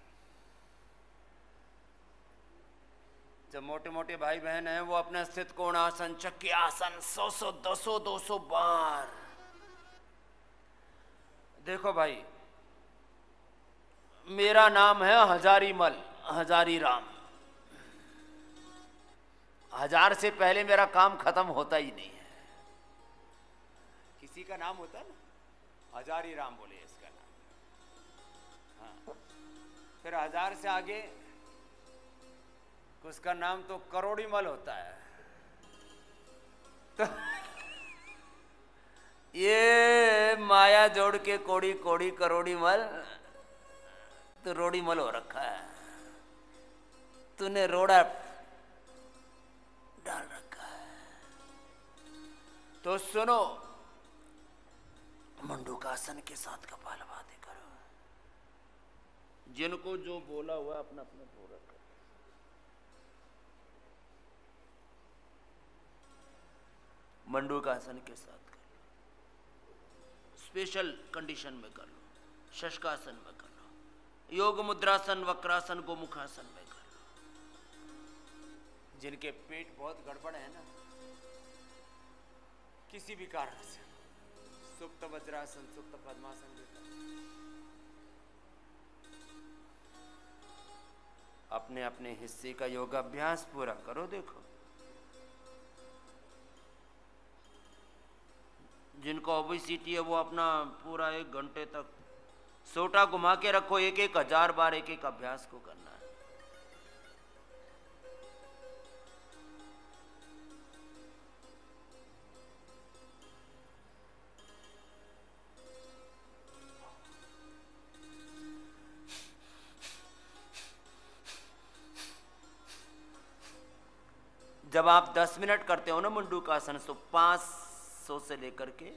जो मोटे मोटे भाई बहन हैं वो अपना स्थित कोणासन, चक्की आसन 100-100, 200-200 बार। देखो भाई, मेरा नाम है हजारीमल, हजारी राम। 1000 से पहले मेरा काम खत्म होता ही नहीं है। किसी का नाम होता है ना, हजारी राम बोले इसका नाम। हाँ, फिर 1000 से आगे उसका नाम तो करोड़ीमल होता है। तो ये माया जोड़ के कोड़ी कोड़ी करोड़ीमल, तो रोड़ीमल हो रखा है। तूने रोड़ा डाल रखा है। तो सुनो, मंडूकासन के साथ कपालभाति करो। जिनको जो बोला हुआ अपना अपना पूरा करो। मंडूकासन के साथ कर लो, स्पेशल कंडीशन में कर लो, शशकासन में कर लो, योग मुद्रासन, वक्रासन, गोमुखासन में कर लो। जिनके पेट बहुत गड़बड़ है ना, किसी भी कारण से, सुप्त वज्रासन, सुप्त पद्मासन भी कर लो। अपने अपने हिस्से का योगाभ्यास पूरा करो। देखो, जिनको ओबेसिटी है वो अपना पूरा 1 घंटे तक सोटा घुमा के रखो। 1-1 हजार बार एक अभ्यास को करना है। जब आप 10 मिनट करते हो ना मंडूकासन, तो 500 से लेकर के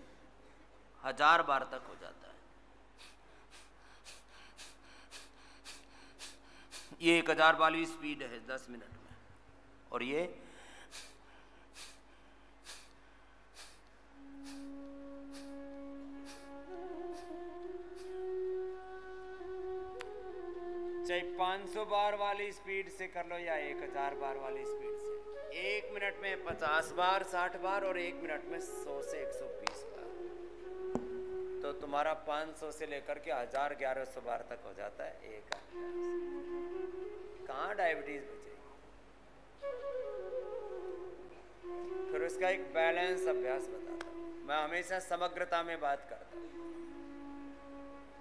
1000 बार तक हो जाता है। ये 1000 वाली स्पीड है 10 मिनट में, और ये चाहे 500 बार वाली स्पीड से कर लो या 1000 बार वाली स्पीड से। 1 मिनट में 50 बार, 60 बार, और 1 मिनट में 100 से 120 बार। तो तुम्हारा 500 से लेकर के 1000-1100 बार तक हो जाता है एक अभ्यास। कहाँ डायबिटीज बचेगी? फिर उसका एक बैलेंस अभ्यास बताता हूँ। मैं हमेशा समग्रता में बात करता हूँ।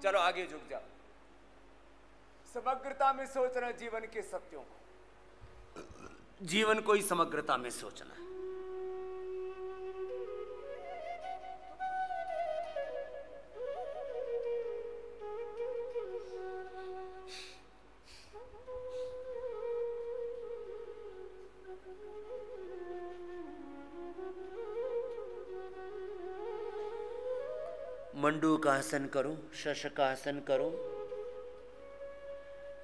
चलो आगे झुक जाओ। समग्रता में सोचना जीवन के सत्यों को, जीवन को ही समग्रता में सोचना है। मंडूकासन करो, शशकासन करो,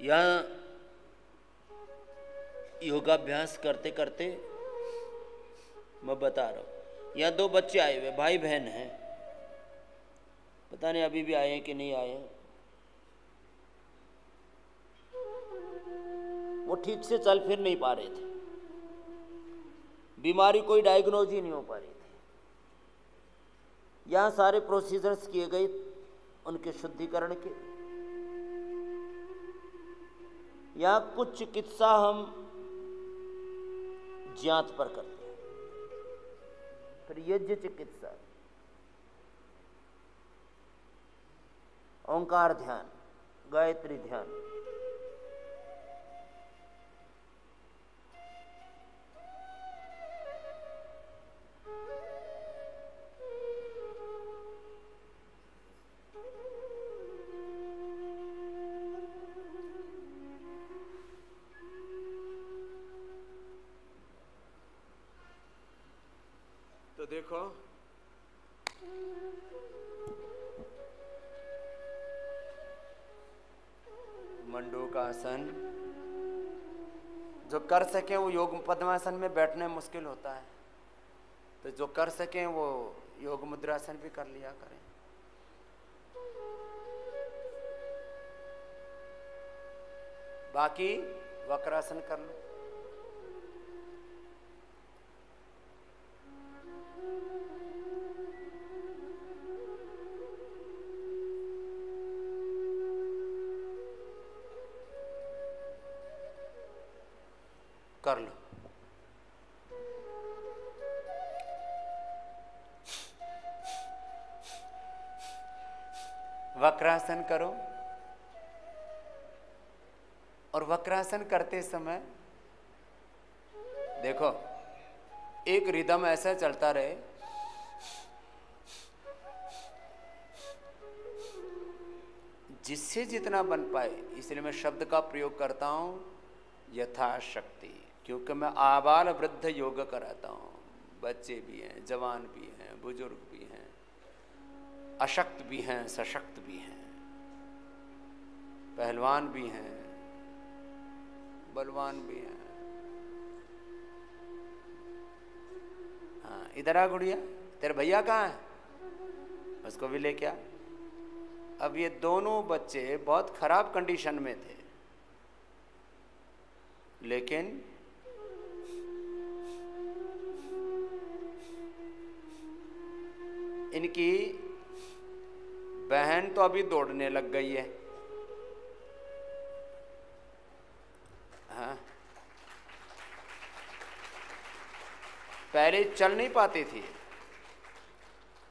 या योगाभ्यास करते करते मैं बता रहा हूँ। यहाँ 2 बच्चे आए हुए, भाई बहन हैं, पता नहीं अभी भी आए हैं कि नहीं आए हैं। वो ठीक से चल फिर नहीं पा रहे थे, बीमारी कोई डायग्नोज ही नहीं हो पा रही थी। यहाँ सारे प्रोसीजर्स किए गए उनके शुद्धिकरण के। यहाँ कुछ चिकित्सा हम ज्ञात पर करते हैं, फिर यज्ञ चिकित्सा, ओंकार ध्यान, गायत्री ध्यान। तो देखो, मंडूकासन। जो कर सके वो योग पद्मासन में बैठने मुश्किल होता है, तो जो कर सके वो योग मुद्रासन भी कर लिया करें। बाकी वक्रासन कर लो। कर लो। वक्रासन करो, और वक्रासन करते समय देखो एक रिदम ऐसा चलता रहे, जिससे जितना बन पाए, इसलिए मैं शब्द का प्रयोग करता हूं यथाशक्ति, क्योंकि मैं आबाल वृद्ध योग कराता हूं। बच्चे भी हैं, जवान भी हैं, बुजुर्ग भी हैं, अशक्त भी हैं, सशक्त भी हैं, पहलवान भी हैं, बलवान भी हैं। हाँ, इधर आ गुड़िया, तेरे भैया कहाँ है? उसको भी लेके आ। अब ये दोनों बच्चे बहुत खराब कंडीशन में थे, लेकिन इनकी बहन तो अभी दौड़ने लग गई है। हाँ, पहले चल नहीं पाती थी,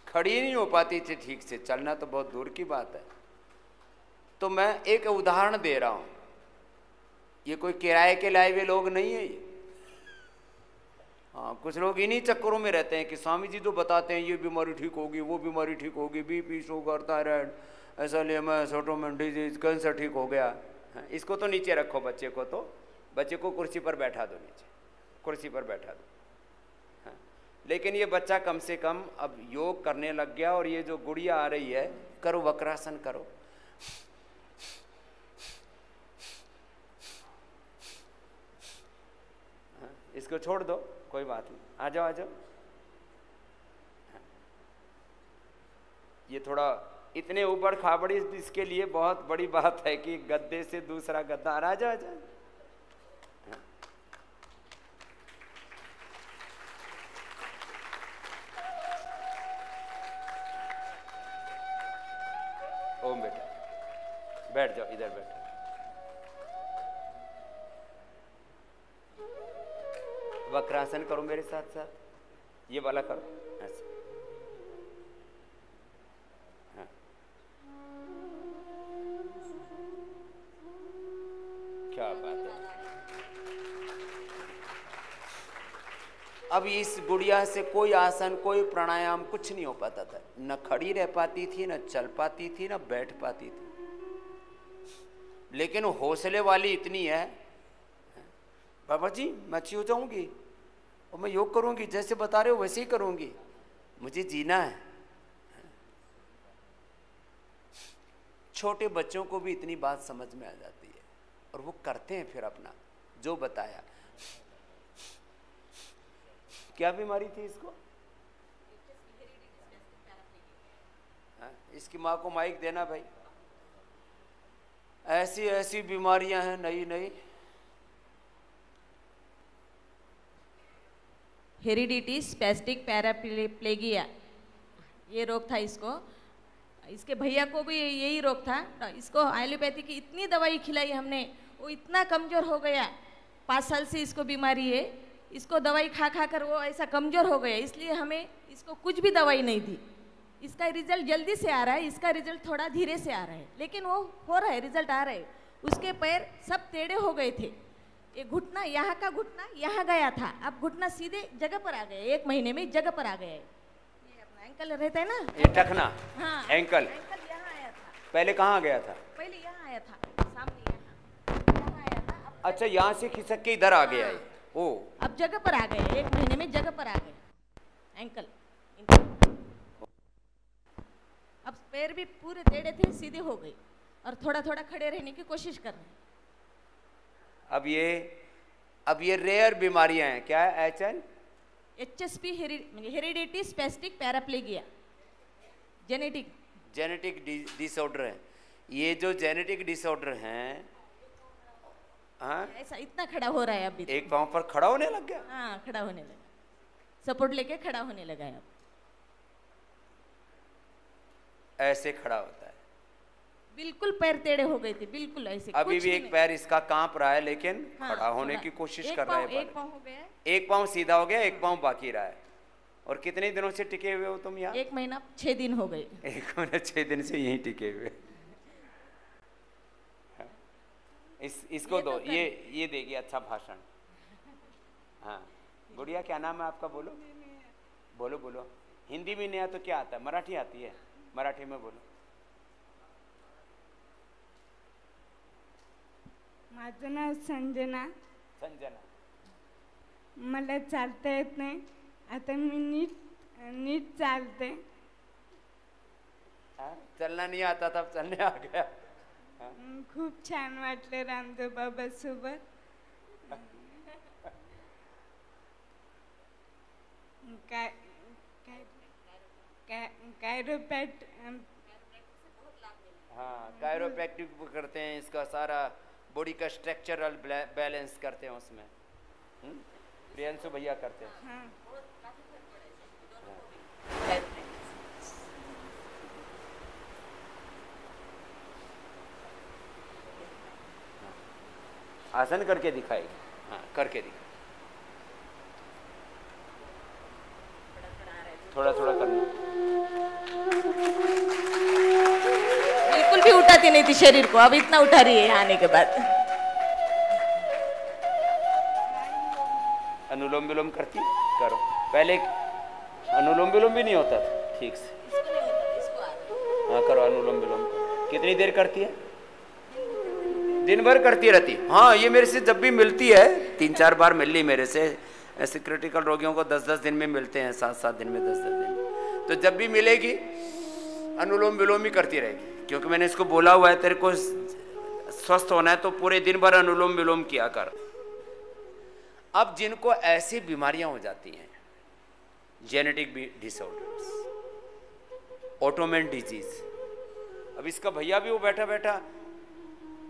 खड़ी नहीं हो पाती थी ठीक से, चलना तो बहुत दूर की बात है। तो मैं एक उदाहरण दे रहा हूं, ये कोई किराए के लाए हुए लोग नहीं है ये। हाँ, कुछ लोग इन्हीं चक्करों में रहते हैं कि स्वामी जी तो बताते हैं ये बीमारी ठीक होगी, वो बीमारी ठीक होगी, बीपी, शुगर, थायराइड, ऐसा लेमस, ऑटोइम्यून डिजीज, कैंसर ठीक हो गया। हाँ, इसको तो नीचे रखो, बच्चे को तो, बच्चे को कुर्सी पर बैठा दो, नीचे कुर्सी पर बैठा दो। हाँ, लेकिन ये बच्चा कम से कम अब योग करने लग गया, और ये जो गुड़िया आ रही है, करो वक्रासन करो। हाँ, इसको छोड़ दो, कोई बात नहीं, आ जाओ आ जाओ। ये थोड़ा इतने ऊबड़ खाबड़ी, इसके लिए बहुत बड़ी बात है कि गद्दे से दूसरा गद्दा। आ जाओ आ जाओ। ओम बेटा, बैठ जाओ, इधर बैठो। वक्रासन करो मेरे साथ साथ, ये वाला करो ऐसे। हाँ, क्या बात है। अब इस गुड़िया से कोई आसन, कोई प्राणायाम, कुछ नहीं हो पाता था। न खड़ी रह पाती थी, न चल पाती थी, न बैठ पाती थी। लेकिन हौसले वाली इतनी है, बाबा जी मैं अच्छी हो जाऊंगी और मैं योग करूंगी, जैसे बता रहे हो वैसे ही करूंगी, मुझे जीना है। छोटे बच्चों को भी इतनी बात समझ में आ जाती है, और वो करते हैं फिर अपना जो बताया। क्या बीमारी थी इसको? हाँ, इसकी माँ को माइक देना भाई। ऐसी ऐसी बीमारियां हैं नई नई। हेरिडिटी स्पेस्टिक पैराप्लेगिया, ये रोग था इसको। इसके भैया को भी यही रोग था। इसको एलोपैथी की इतनी दवाई खिलाई हमने, वो इतना कमज़ोर हो गया। 5 साल से इसको बीमारी है, इसको दवाई खा खा कर वो ऐसा कमज़ोर हो गया, इसलिए हमें इसको कुछ भी दवाई नहीं दी। इसका रिजल्ट जल्दी से आ रहा है, इसका रिजल्ट थोड़ा धीरे से आ रहा है, लेकिन वो हो रहा है, रिजल्ट आ रहा है। उसके पैर सब टेढ़े हो गए थे, ये घुटना, यहाँ का घुटना यहाँ गया था, अब घुटना सीधे जगह पर आ गया, 1 महीने में जगह पर आ गया है। ये अपना एंकल रहता है ना, ये टखना, हाँ, एंकल यहाँ आया था। पहले कहाँ गया था? पहले यहाँ आया था, सामने यहाँ आया था। अब अच्छा, यहाँ से खिसक के इधर आ गया है। ओ, अब जगह पर आ गए, 1 महीने में जगह पर आ गए एंकल। अब पैर भी पूरे टेढ़े थे, सीधे हो गए। और थोड़ा थोड़ा खड़े रहने की कोशिश करना है। अब ये रेयर बीमारियां हैं, क्या है? HSP heredity spastic पैराप्लेगिया, genetic disorder है। ये जो जेनेटिक डिसऑर्डर हैं, हाँ, ऐसा इतना खड़ा हो रहा है अभी। एक पांव पर खड़ा होने लग गया। हाँ, खड़ा होने लगा, सपोर्ट लेके खड़ा होने लगा है अब। ऐसे खड़ा होता है। बिल्कुल पैर टेढ़े हो गए थे, बिल्कुल ऐसे। अभी कुछ भी एक नहीं। पैर इसका कांप रहा है, लेकिन हाँ, खड़ा होने थोड़ा। की कोशिश एक कर रहा पाँव- है। एक पाँव हो गया है। एक पांव सीधा हो गया, एक पांव बाकी रहा है। और कितने दिनों से टिके हुए हो तुम यहाँ? 1 महीना 6 दिन हो गए। 1 महीना 6 दिन से यहीं टिके हुए। इसको दो, ये देगी अच्छा भाषण। हाँ, गुड़िया क्या नाम है आपका? बोलो बोलो बोलो। हिंदी भी नहीं आता तो क्या आता है? मराठी आती है? मराठी में बोलो। माझं नाव संजना. संजना, मला चालता येत नाही. आता मी नीट चालते. हाँ? चलना नहीं आता था, अब चलने आ गया। खूप छान वाटले रामदेव बाबा सोबत. काय काय काय कायरोपॅट हाँ, कायरोप्रैक्टिक करते हैं, इसका सारा बॉडी का स्ट्रक्चरल बैलेंस करते हैं उसमें। प्रियंशु भैया करते हैं। हाँ. आसन करके दिखाएगी। हाँ, करके दिखा। थोड़ा थोड़ा करना। बिल्कुल भी उठाती नहीं थी शरीर को, अब इतना उठा रही है आने के बाद। अनुलोम विलोम करती करो। पहले अनुलोम विलोम भी नहीं होता था ठीक से। हाँ, करो अनुलोम विलोम करो। कितनी देर करती है? दिन भर करती रहती। हाँ, ये मेरे से जब भी मिलती है, 3-4 बार मिल ली मेरे से। ऐसे क्रिटिकल रोगियों को 10-10 दिन में मिलते हैं, 7-7 दिन में, 10-10 दिन। तो जब भी मिलेगी अनुलोम विलोम ही करती रहेगी, क्योंकि मैंने इसको बोला हुआ है तेरे को स्वस्थ होना है तो पूरे दिन भर अनुलोम विलोम किया कर। अब जिनको ऐसी बीमारियां हो जाती हैं, जेनेटिक डिसऑर्डर्स, ऑटोमेन डिजीज, अब इसका भैया भी वो बैठा बैठा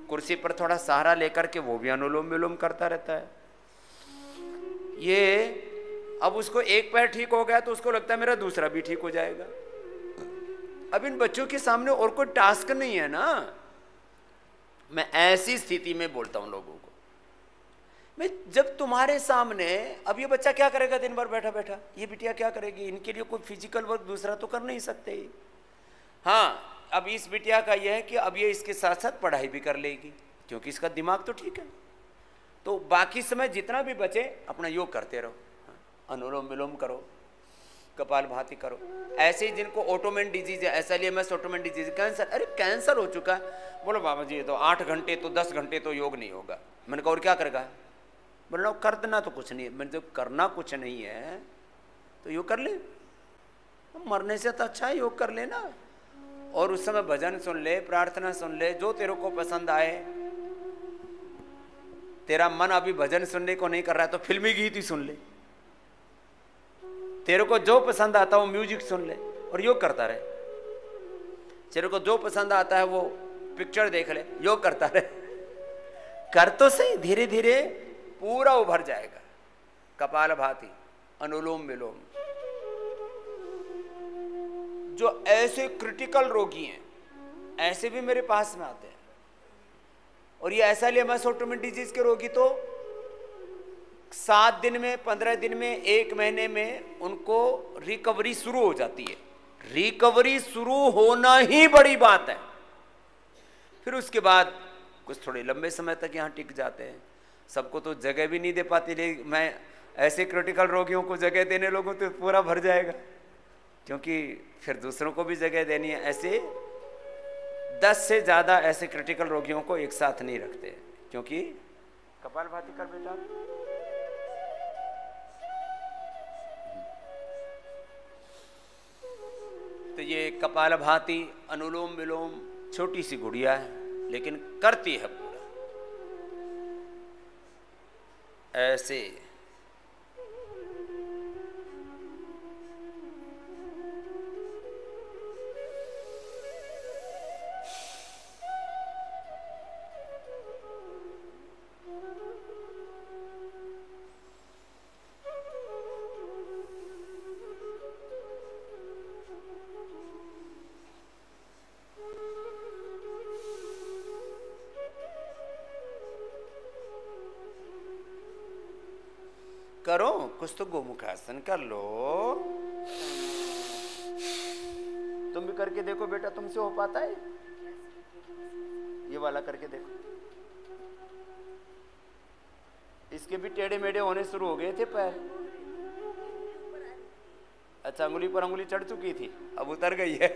कुर्सी पर थोड़ा सहारा लेकर के वो भी अनुलोम विलोम करता रहता है। ये अब उसको एक पैर ठीक हो गया तो उसको लगता है मेरा दूसरा भी ठीक हो जाएगा। अब इन बच्चों के सामने और कोई टास्क नहीं है ना। मैं ऐसी स्थिति में बोलता हूं लोगों को, मैं जब तुम्हारे सामने, अब ये बच्चा क्या करेगा दिन भर बैठा बैठा? ये बिटिया क्या करेगी? इनके लिए कोई फिजिकल वर्क दूसरा तो कर नहीं सकते। हाँ, अब इस बिटिया का यह है कि अब ये इसके साथ साथ पढ़ाई भी कर लेगी, क्योंकि इसका दिमाग तो ठीक है। तो बाकी समय जितना भी बचे अपना योग करते रहो, अनुलोम विलोम करो, कपालभाति करो। ऐसे ही जिनको ऑटोमेन डिजीज है, एसएलएमएस ऑटोमेन डिजीज, कैंसर, अरे कैंसर हो चुका है, बोलो बाबा जी ये तो 8 घंटे तो 10 घंटे तो योग नहीं होगा। मैंने कहा और क्या करेगा? बोलो करना तो कुछ नहीं है। मैंने जब करना कुछ नहीं है तो योग कर ले, मरने से तो अच्छा है योग कर लेना। और उस समय भजन सुन ले, प्रार्थना सुन ले, जो तेरे को पसंद आए। तेरा मन अभी भजन सुनने को नहीं कर रहा है तो फिल्मी गीत ही सुन ले। तेरे को जो पसंद आता है वो म्यूजिक सुन ले और योग करता रहे। तेरे को जो पसंद आता है वो पिक्चर देख ले, योग करता रहे। कर तो सही, धीरे धीरे पूरा उभर जाएगा। कपालभाति, अनुलोम विलोम। जो ऐसे क्रिटिकल रोगी हैं, ऐसे भी मेरे पास में आते हैं। और ये एसएलएमएस ऑटोमेन डिजीज के रोगी तो 7 दिन में, 15 दिन में, 1 महीने में उनको रिकवरी शुरू हो जाती है। रिकवरी शुरू होना ही बड़ी बात है। फिर उसके बाद कुछ थोड़े लंबे समय तक यहाँ टिक जाते हैं। सबको तो जगह भी नहीं दे पाती, लेकिन मैं ऐसे क्रिटिकल रोगियों को जगह देने लोगों तो पूरा भर जाएगा, क्योंकि फिर दूसरों को भी जगह देनी है। ऐसे 10 से ज़्यादा ऐसे क्रिटिकल रोगियों को एक साथ नहीं रखते, क्योंकि कपालभाति कर बेटा। तो ये कपालभाति, अनुलोम विलोम, छोटी सी गुड़िया है, लेकिन करती है पूरा। ऐसे करो, कुछ तो गोमुखासन कर लो। तुम भी करके देखो बेटा, तुमसे हो पाता है? ये वाला करके देखो। इसके भी टेढ़े मेढ़े होने शुरू हो गए थे पैर। अच्छा, अंगुली पर अंगुली चढ़ चुकी थी, अब उतर गई है।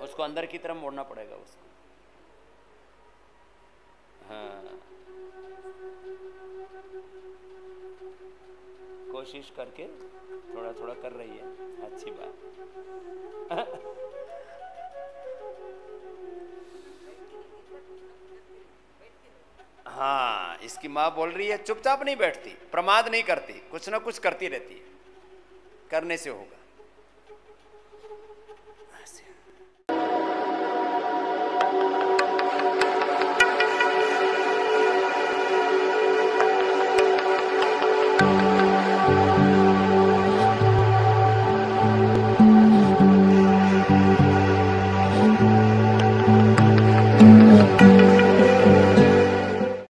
उसको अंदर की तरफ मोड़ना पड़ेगा उसको। हाँ, कोशिश करके थोड़ा थोड़ा कर रही है, अच्छी बात। हाँ, इसकी माँ बोल रही है चुपचाप नहीं बैठती, प्रमाद नहीं करती, कुछ ना कुछ करती रहती है, करने से होगा।